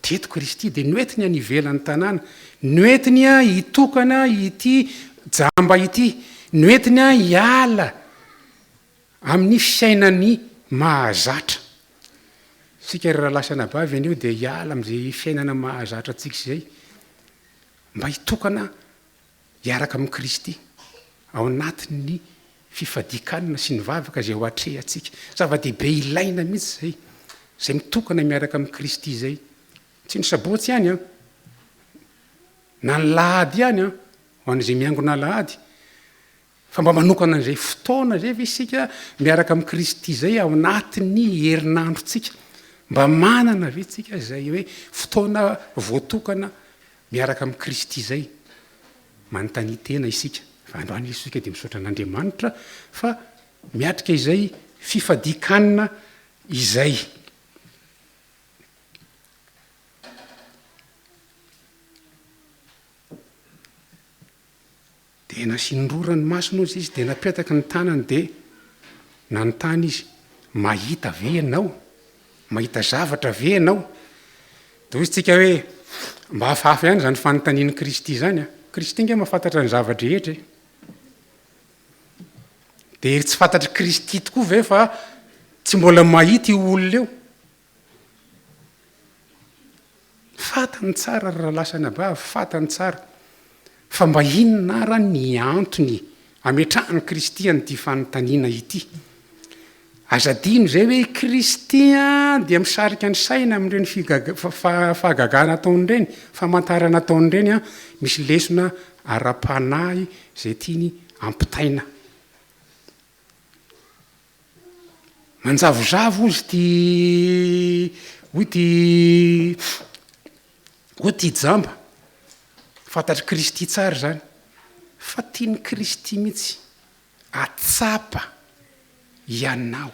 teto Kristy de noetiny anivelan'ny tanàna noetiny hitokana ity jamba ity noetiny hiala amin'ny fiainany mahazatra sika raha lasana bavy an'io dia hiala amin'izay fiainana mahazatra antsika izay mba hitokana hiaraka amin'ny Kristy ao anatin'ny fifadikanana sy ny vavaka izay ho atre atsika. Zava-dehibe ilaina mihitsy izay mitokana miaraka amin'ny Kristy izay. Tsy ny sabotsy ihany na ny lahady ihany ho an'izay miangona lahady, fa mba manokana an'izay fotoana zay ve isika miaraka amin'ny Kristy izay ao anatin'ny herinandrontsika, mba manana ve tsika izay hoe fotoana voatokana miaraka amin'ny Kristy izay. Manontany tena isika fa androany isika dia misaotra an'Andriamanitra fa miatrika izay fifadikanana izay. Dia nasinrora ny masony izy dia napetaka ny tanany dia nanontany izy, mahita ve ianao? Mahita zavatra ve ianao? Dia hoy isika hoe mba hafahafa ihany izany fanontanian'i Kristy zany. Kristy inge mahafantatra ny zavatra rehetra. Dia tsy fantatry Kristy tokoa ve fa tsy mbola mahita io olona eo? Fantany tsara raha lasana bavy, fantany tsara. Fa mba inona ara ny antony ametrahany Kristy an'ity fanontaniana ity? Azadino zay hoe Kristy dia misarika ny saina amin'ireny fahagagana ataony ireny, famantarana ataony ireny misy lesona ara-panahy izay tiany ampitaina. Manjavozavo izy ty jamba, fantatry Kristy tsara zany, fa tiany Kristy mihitsy atsapa ianao,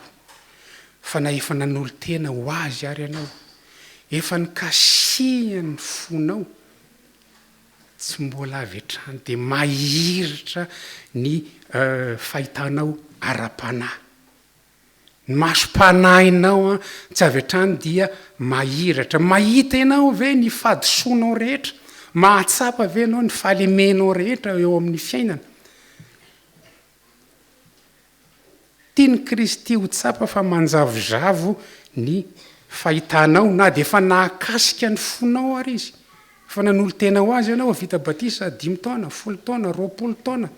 fa na efa nanolo tena ho azy ary ianao, efa nikasihany fonao, tsy mbola avy hatrany dia mahiritra ny fahitanao ara-panahy. Ny masom-panahinao tsy avy hatrany dia mahiratra. Mahita ianao ve ny fadisoanao rehetra? Mahatsapa ve ianao ny fahalemenao rehetra eo amin'ny fiainana? Tiany Kristy ho tsapa fa manjavozavo ny fahitanao, na dia efa nahakasika ny fonao ary izy. Fa nanolo tena ho azy ianao, vita batisa 5 taona, 10 taona, 20 taona.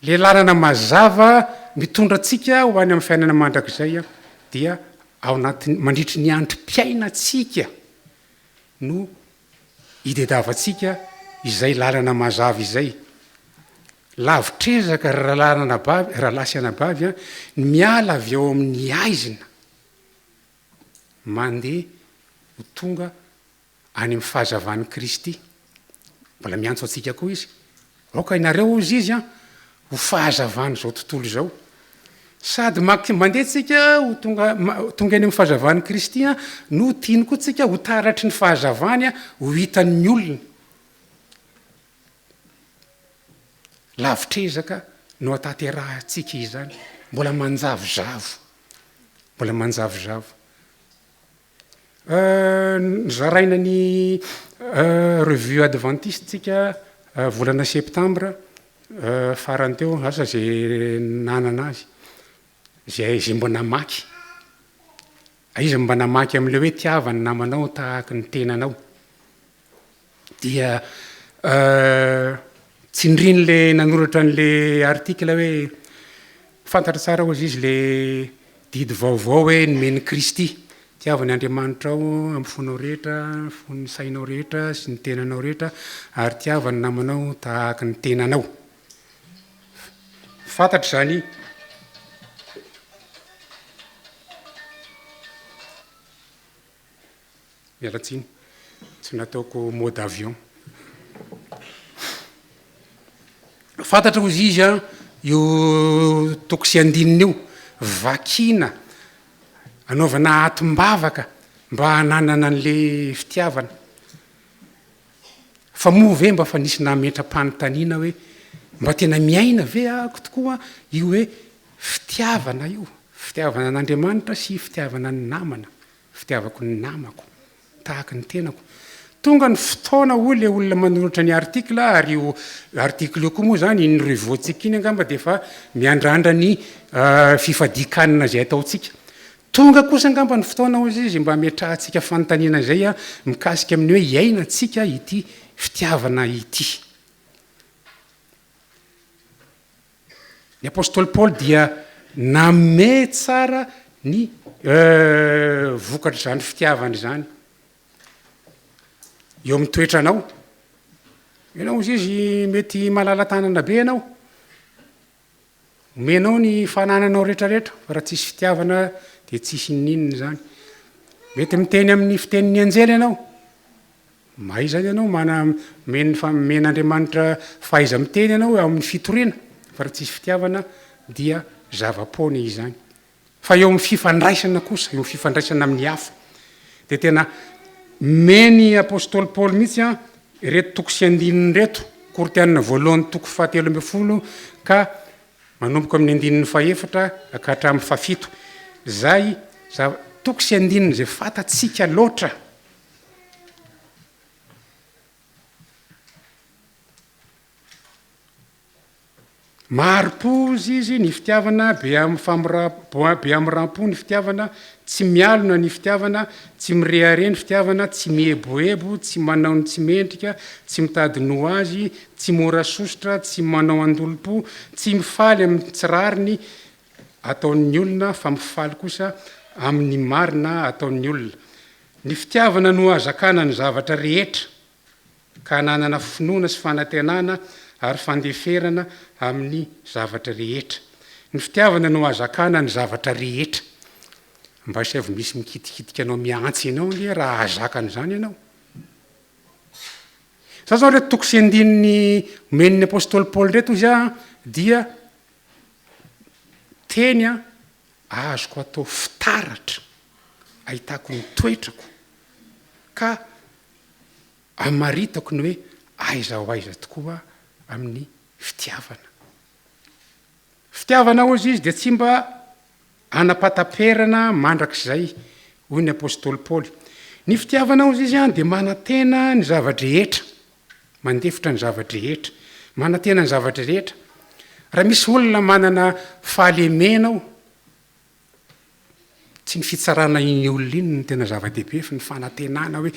Le lalana mazava mitondra antsika ho any amin'ny fiainana mandrakizay dia ao anatin'ny mandritry ny androm-piainantsika no idediavantsika izay lalana mazava izay. Lavitrezaka raha lasy anabavy ny miala avy eo amin'ny aizina mandeha ho tonga any amin'ny fahazavan'i Kristy. Mbola miantso antsika koa izy, aoka ianareo izy ho fahazavany zao tontolo zao, sady mandeha tsika ho tonga any amin'ny fahazavan'i Kristy no tiany koa tsika ho taratry ny fahazavany ho hitan'ny olona. Lavitrezaka no ataterahantsika izany, mbola manjavozavo. Zaraina ny revue adventiste tsika volana septambra farany teo, asa zay nanana azy, zay mbo namaky. Izy mba namaky amin'ile hoe tiavany namanao tahaka ny tenanao. Dia tsindriny le nanoratra an'le artikla hoe fantatra tsara hozy izy le didy vaovao hoe nomeny Kristy, tiavany Andriamanitra ao amin'ny fonao rehetra, fon'ny sainao rehetra sy ny tenanao rehetra, ary tiavany namanao tahaka ny tenanao. Fantatra zany. Mialatsiny, tsy nataoko mode avion. Fantatra hozy izy io toko sy andinina io, vakina anaovana atom-bavaka mba hananana an'le fitiavana. Fa moa ve mba fa nisy nametram-panontaniana hoe mba tena miaina ve ako tokoa io hoe fitiavana io, fitiavana an'Andriamanitra sy fitiavana ny namana, fitiavako ny namako tahaka ny tenako. tonga ny fotoana ho le olona manoratra ny artikla ary io artikla io koa moa zany in'ireo voantsika iny angamba dia efa miandrandra ny fifadikanina zay ataontsika. Tonga kosa angamba ny fotoana ozy izy mba metrahantsika fanontaniana zay a mikasika amin'ny hoe iainantsika ity fitiavana ity. Ny apôstôly Paoly dia name tsara ny vokatra zany fitiavana zany eo amin'ny toetranao. Ianao izy izy mety malala tanana be ianao, omenao ny fanananao rehetrarehetra fa raha tsisy fitiavana dia tsisy ninona zany. Mety miteny amin'ny fitenin'ny anjely ianao, mahay zany ianao men'Andriamanitra fahaiza miteny ianao amin'ny fitoriana, fa raha tsisy fitiavana dia zava-pony izany. Fa eo amin'ny fifandraisana kosa, eo amin'ny fifandraisana amin'ny hafa dia tena meny apôstôly Paoly mihitsy a reto toko sy andininy reto, Korinthianina voalohany toko 7:10 ka manomboka amin'ny andininy 4 ka hatramin'ny 7. Zay toko sy andininy zay fatatsika loatra. Marim-pozy izy ny fitiavana, be amin'ny rampo ny fitiavana, tsy mialona ny fitiavana, tsy mirehare ny fitiavana, tsy mieboebo, tsy manao ny tsy mendrika, tsy mitady no azy, tsy mora sositra, tsy manao andolo-po, tsy mifaly amin'ny tsirariny ataon'ny olona, fa mifaly kosa amin'ny marina ataon'ny olona. Ny fitiavana no azakana ny zavatra rehetra, ka nanana finoana sy fanantenana ary fandeferana amin'ny zavatra rehetra. Ny fitiavana no azakana ny zavatra rehetra. Mba sy avy misy mikitikitika anao miantsy ianao nge raha azakana zany ianao. Sa zao reto toko sy andininy omen'ny apôstôly Paoly reto izy dia teny azoko atao fitaratra, ahitako ny toetrako ka amaritako ny hoe aiza ho aiza tokoa amin'ny fitiavana. Fitiavana ozy izy dia tsy mba anapataperana mandrakizay hoy ny apôstôly Paoly. Ny fitiavana ozy izy dia manantena ny zavadrehetra, mandefitra ny zavadrehetra, manantena ny zavadrehetra. Raha misy olona manana fahalemenao, tsy ny fitsarana iny olona iny ny tena zava-dehibe fa ny fanantenana hoe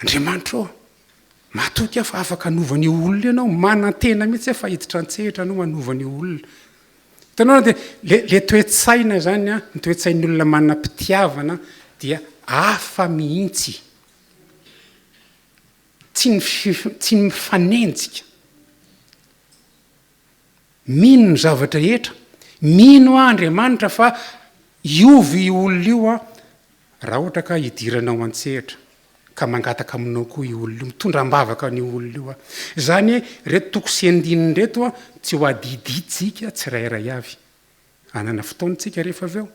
Andriamanitra matoky aho fa afaka anovany olona ianao, manantena mihitsy fa hiditra an-tsehatra anao anovany olona. Hitanao dia le toe-tsaina zany ny toe-tsain'ny olona manam-pitiavana dia hafa mihitsy, tsy mifanenjika. Mino ny zavatra rehetra, mino Andriamanitra fa iovy io olona io raha ohatra ka hidiranao an-tsehatra ka mangataka aminao koa io olona io, mitondra ambavaka ny olona io. Zany reto toko sy andininy reto tsy ho adiditsika tsirairay avy. Anana fotoantsika rehefa avy eo.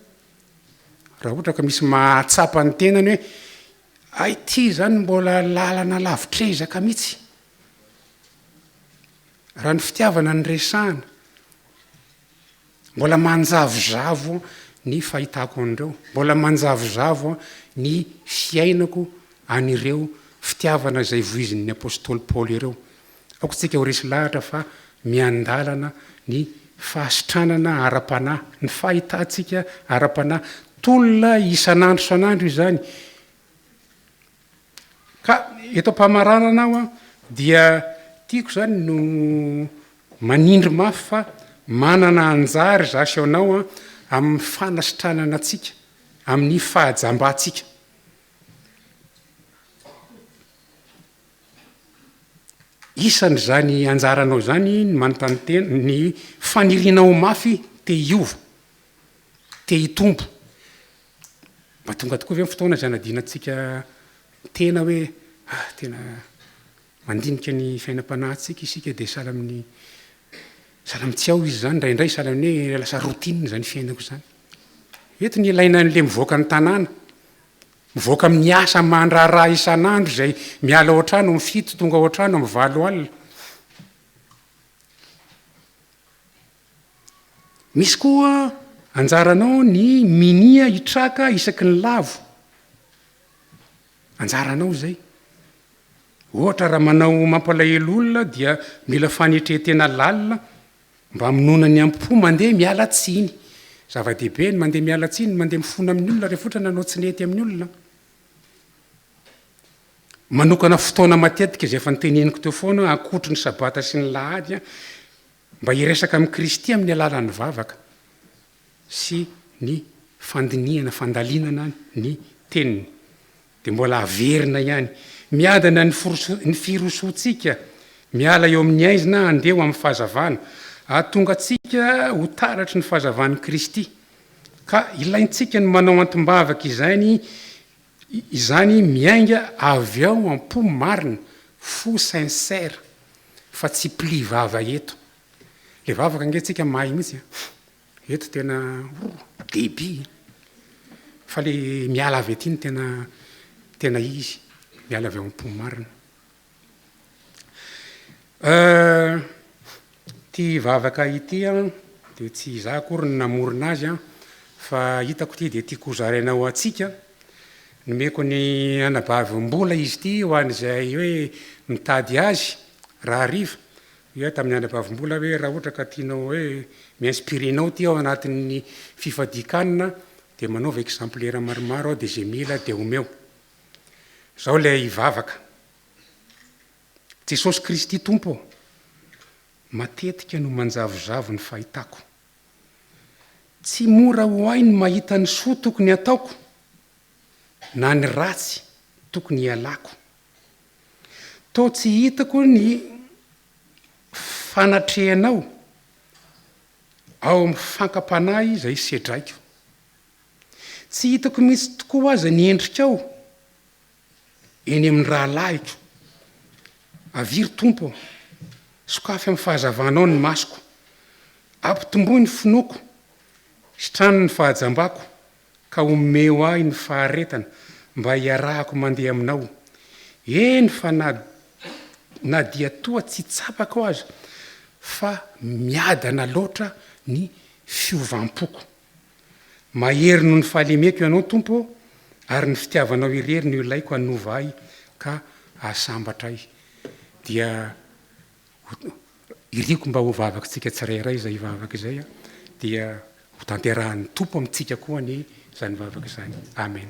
Raha ohatra ka misy mahatsapa ny tenany hoe aity zany mbola lalana lavitrezaka mihitsy. Raha ny fitiavana ny resahana, mbola manjavozavo ny fahitako an'ireo, mbola manjavozavo ny fiainako an'ireo fitiavana zay voizin'ny apôstôly Paoly ireo. Aokotsika ho resy lahatra fa miandalana ny fahasitranana ara-panahy, ny fahitantsika ara-panahy, tolona isan'andro isan'andro izany. Ka eto am-pamaranana aho dia tiako zany no manindry mafy fa manana anjary zasy anao amin'ny fanasitranana atsika, amin'ny fahajambantsika. Isan'ny zany anjaranao zany ny manontany tena, ny fanirinao mafy te hiova, te hitombo. Mba tonga tokoa ve amin'ny fotoana zay anadinantsika tena hoe tena mandinika ny fiainam-panahintsika isika dia sahala tsy ao izy zany indraindray sahala amin'ny hoe lasa routine zany fiainako zany. Eto ny ilaina n'le mivoaka ny tanàna, mivoaka amin'ny asa mandraharaha isan'andro zay miala ao an-trano amin'ny 7 tonga ao an-trano amin'ny 9 alina. Misy koa anjaranao ny minia hitraka isaky ny lavo. Anjaranao zay ohatra raha manao mampalahelo olona dia mila fanetretena lalina mba minona ny ampo mandeha miala tsiny zava-dehibe ny mandeha miala tsiny mandeha mifona amin'ny olona rehefa ohatra nanao tsy nety amin'ny olona manokana fotoana matetika izay efa niteneniko teo foana ankotry ny sabata sy ny lahady mba hiresaka amin'ny Kristy amin'ny alalan'ny vavaka sy ny fandiniana fandalinana ny teniny dia mbola averina ihany miadana ny firosoantsika miala eo amin'ny aizina andeha amin'ny fahazavana ahatonga antsika ho taratry ny fahazavan'i Kristy ka ilaintsika ny manao antom-bavaka izany miainga avy ao am-po marina fo sincère fa tsy pli vava eto le vavaka angesika mahay mihitsy eto tena débit fa le miala avy aty ny tena izy miala avy ao am-po marina ty vavaka ity dia tsy za akory ny namorona azy fa hitako ty dia tiako hozarainao atsika nomeko ny anabavim-bola izy ty ho an'izay hoe mitady azy raha riva hoe tamin'ny anabavim-bola hoe raha ohatra ka tianao hoe mi-inspirenao ty ao anatin'ny fifadikanina dia manaova exemplaire maromaro ao dia zay mila dia omeo zao lay ivavaka Jesosy Kristy tompo matetika no manjavozavo ny fahitako tsy mora ho ainy mahita ny soa tokony ataoko na ny ratsy tokony hialako to tsy hitako ny fanatrehanao ao amin'ny fankam-panahy izay sedraiko tsy hitako mihitsy tokoa aza ny endrikao eny amin'ny rahalahiko aviry tompo sokafy amin'ny fahazavanao ny masoko ampitomboy ny finoko sitrano ny fahajambako ka omeo ahy ny faharetana mba hiarahako mandeha aminao eny fa na dia toa tsy tsapako azy fa miadana loatra ny fiovampoko mahery noho ny fahalemeko ianao tompo ary ny fitiavanao irery ny ilaiko hanova ahy ka ahasambatra ahy dia iriko mba ho vavakantsika tsirairay zay vavaka izay dia ho tanterahan'ny tompo amintsika koa ny zany vavaka izany amen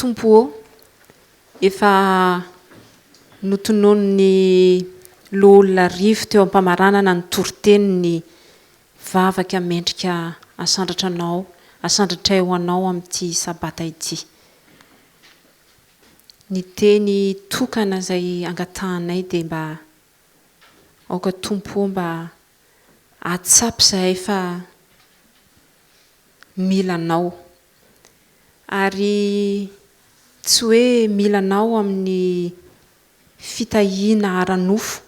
tompo efa notonon'ny loolona rivo teo ampamaranana ny toriteniny vavaka mendrika asandratray ho anao amin'ity sabata ity ny teny tokana zay angatahanay dia mba aoka tompo mba atsapy zahay fa milanao ary tsy hoe milanao amin'ny fitahiana ara-nofo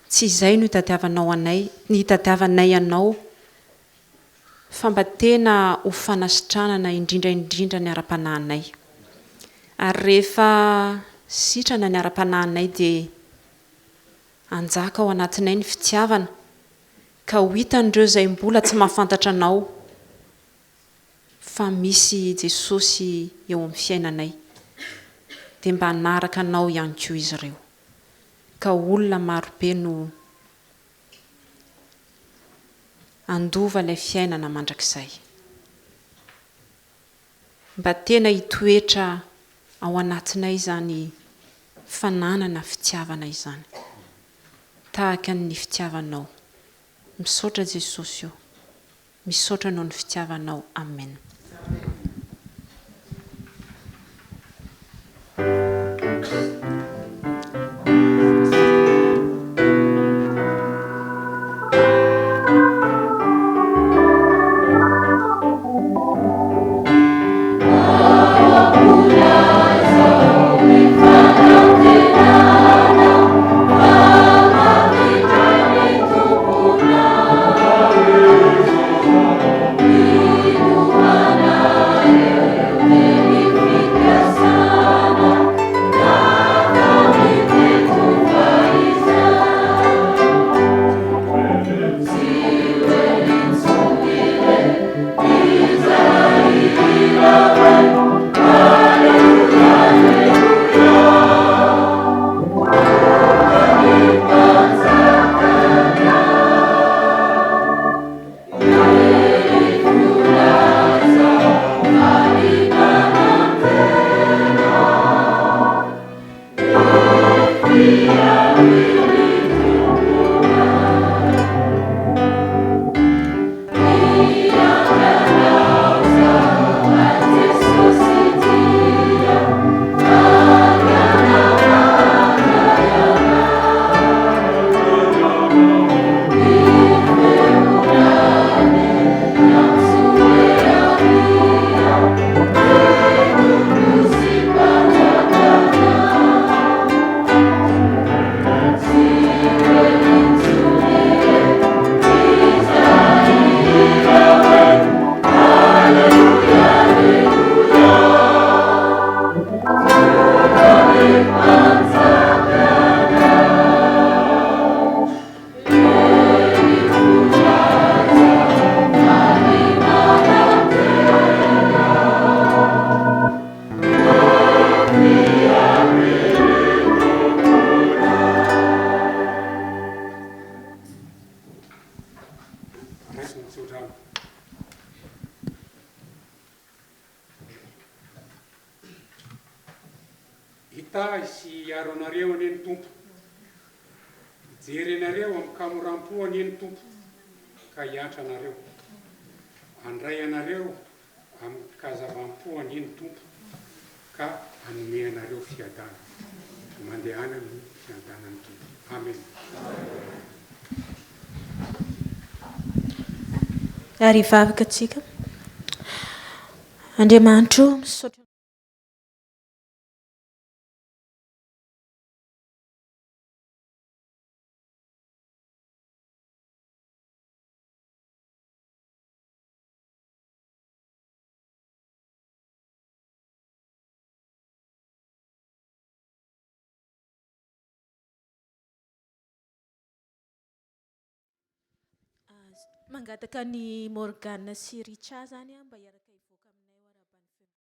tsy izay no hitadiavanay anao fa mba tena ho fanasitranana indrindraindrindra ny ara-panahinay ary rehefa sitrana ny ara-panahinay dia anjaka ao anatinay ny fitiavana ka ho hitan'ireo izay mbola tsy mahafantatra anao fa misy Jesosy eo amin'ny fiainanay dia mba hanaraka anao ihany koa izy ireo ka olona marobe no andova ilay fiainana mandrakizay. Mba tena hitoetra ao anatinay izany fananana fitiavana izany, tahaka ny fitiavanao. Misaotra Jesosy io, misaotra noho ny fitiavanao. Amen. Hita sy aro anareo aneny tompo, jery anareo amin'ny kamoram-po aneny tompo, ka hiatra anareo, andray anareo amin'ny kazavam-po aneny tompo, ka hanome anareo fiadana, mandehana ny fiadanany tompo. Amen. Ary vavaka atsika. Andriamanitro, misaotra mangataka ny Morgane sy Richa zany mba hiaraka hivoaka aminay ao araban'ny feo.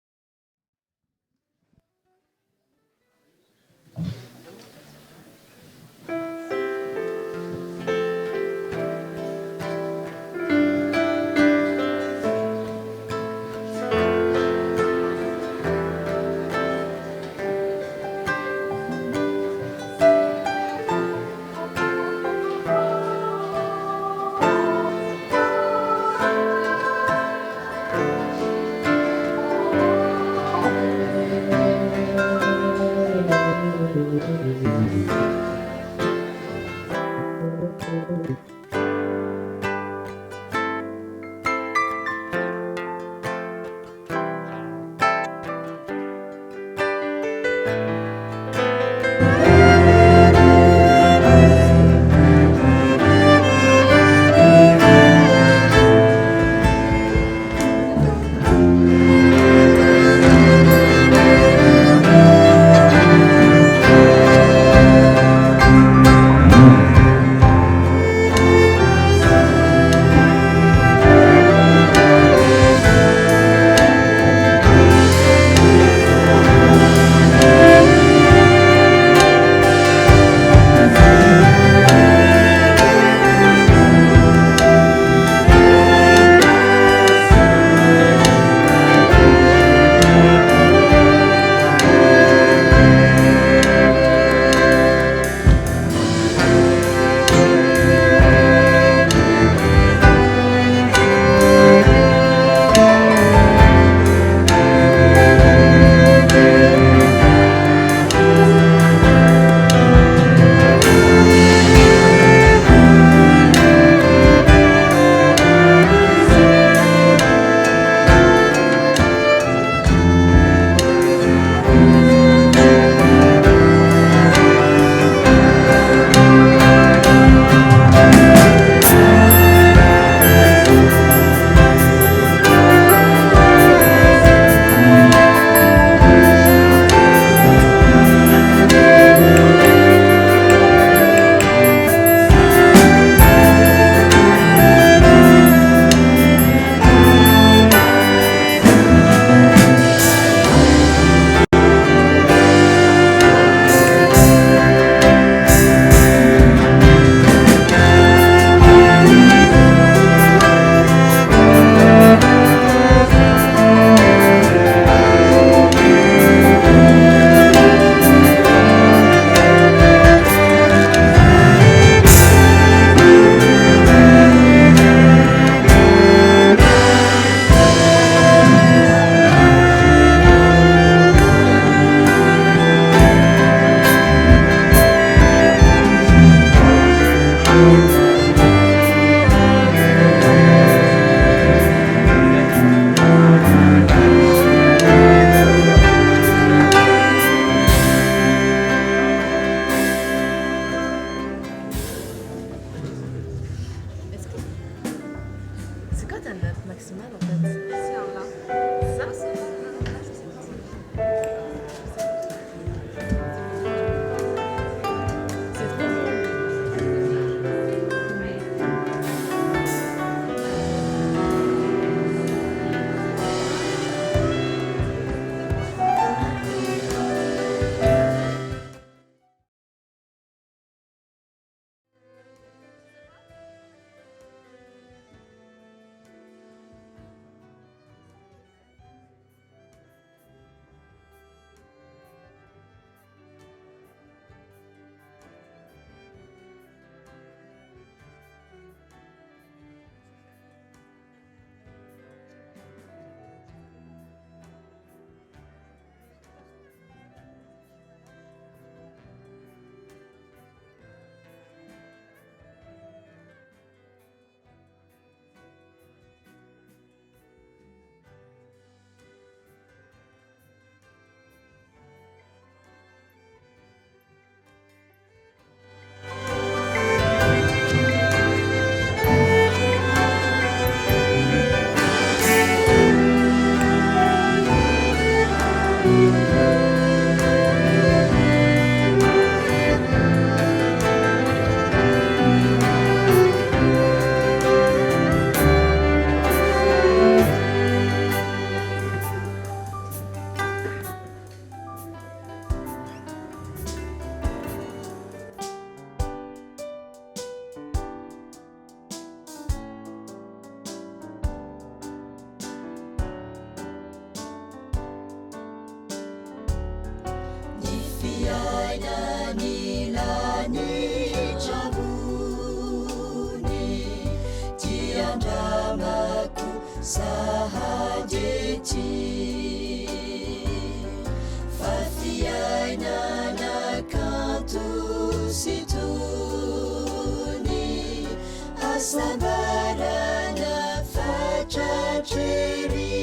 asambarana fatratreri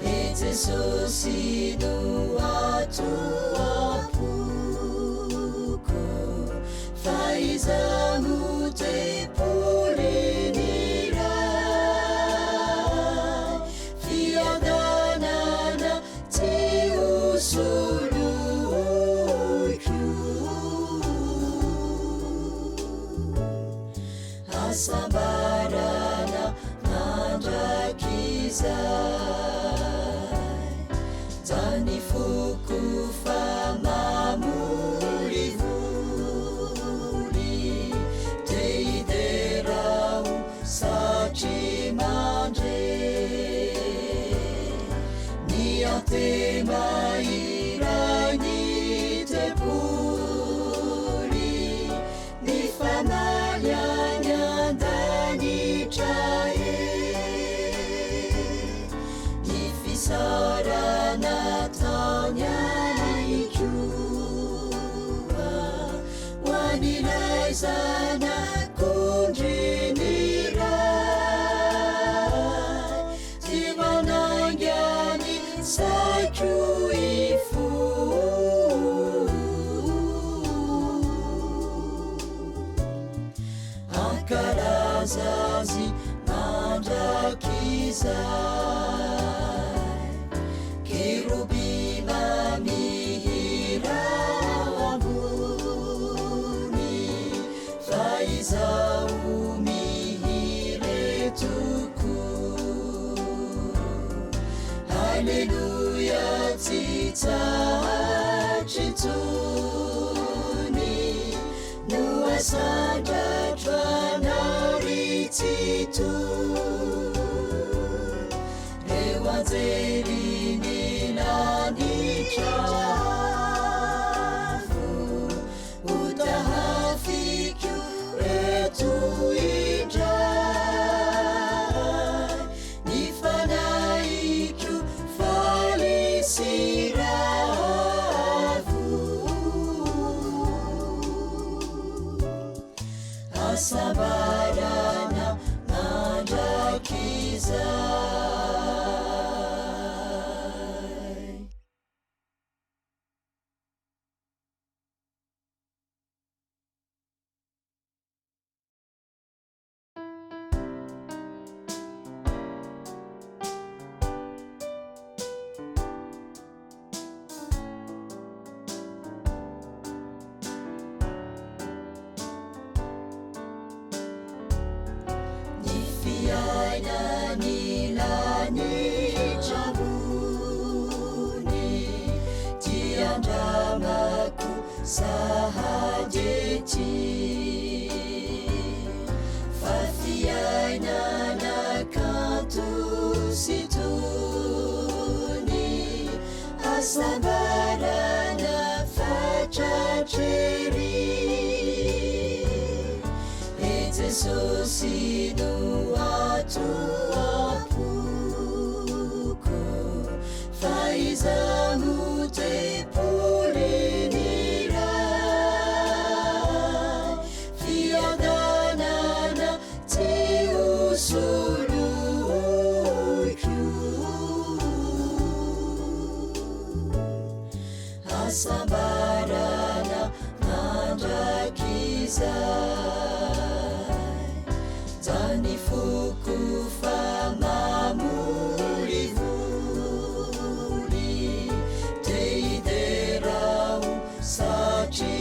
e Jesosy no atoapoko fa iza no tempolin'iray fiadanana tsy hosoloiko asambarana mandrakizay zany foko fa mamolivoly te hiderao satry mandre ny antema iray ny tempoly ny famalyany andanitra ny fisarana taony anikoa hoan'ilay zanak'ondriniray tsy manangany saiko ifo ankarazazy mandrakizay keroby mamihira ambony fa izao mihire toko halleluia tsy tsatry tsony no asandratra naritsito reo anjeliny nanitrafo otahafiko eto indray ny fanaiko falisiravo asambarana mandrakizay nilanitravony tiandramako sahadety fa fiainana kanto sy tony asambarana fatratreri e Jesosy no atoapoko fa iza no tempolin'iray fiadanana tsy hosoloiko asambarana mandrakizay zany foko fa mamolivoly te hiderao satry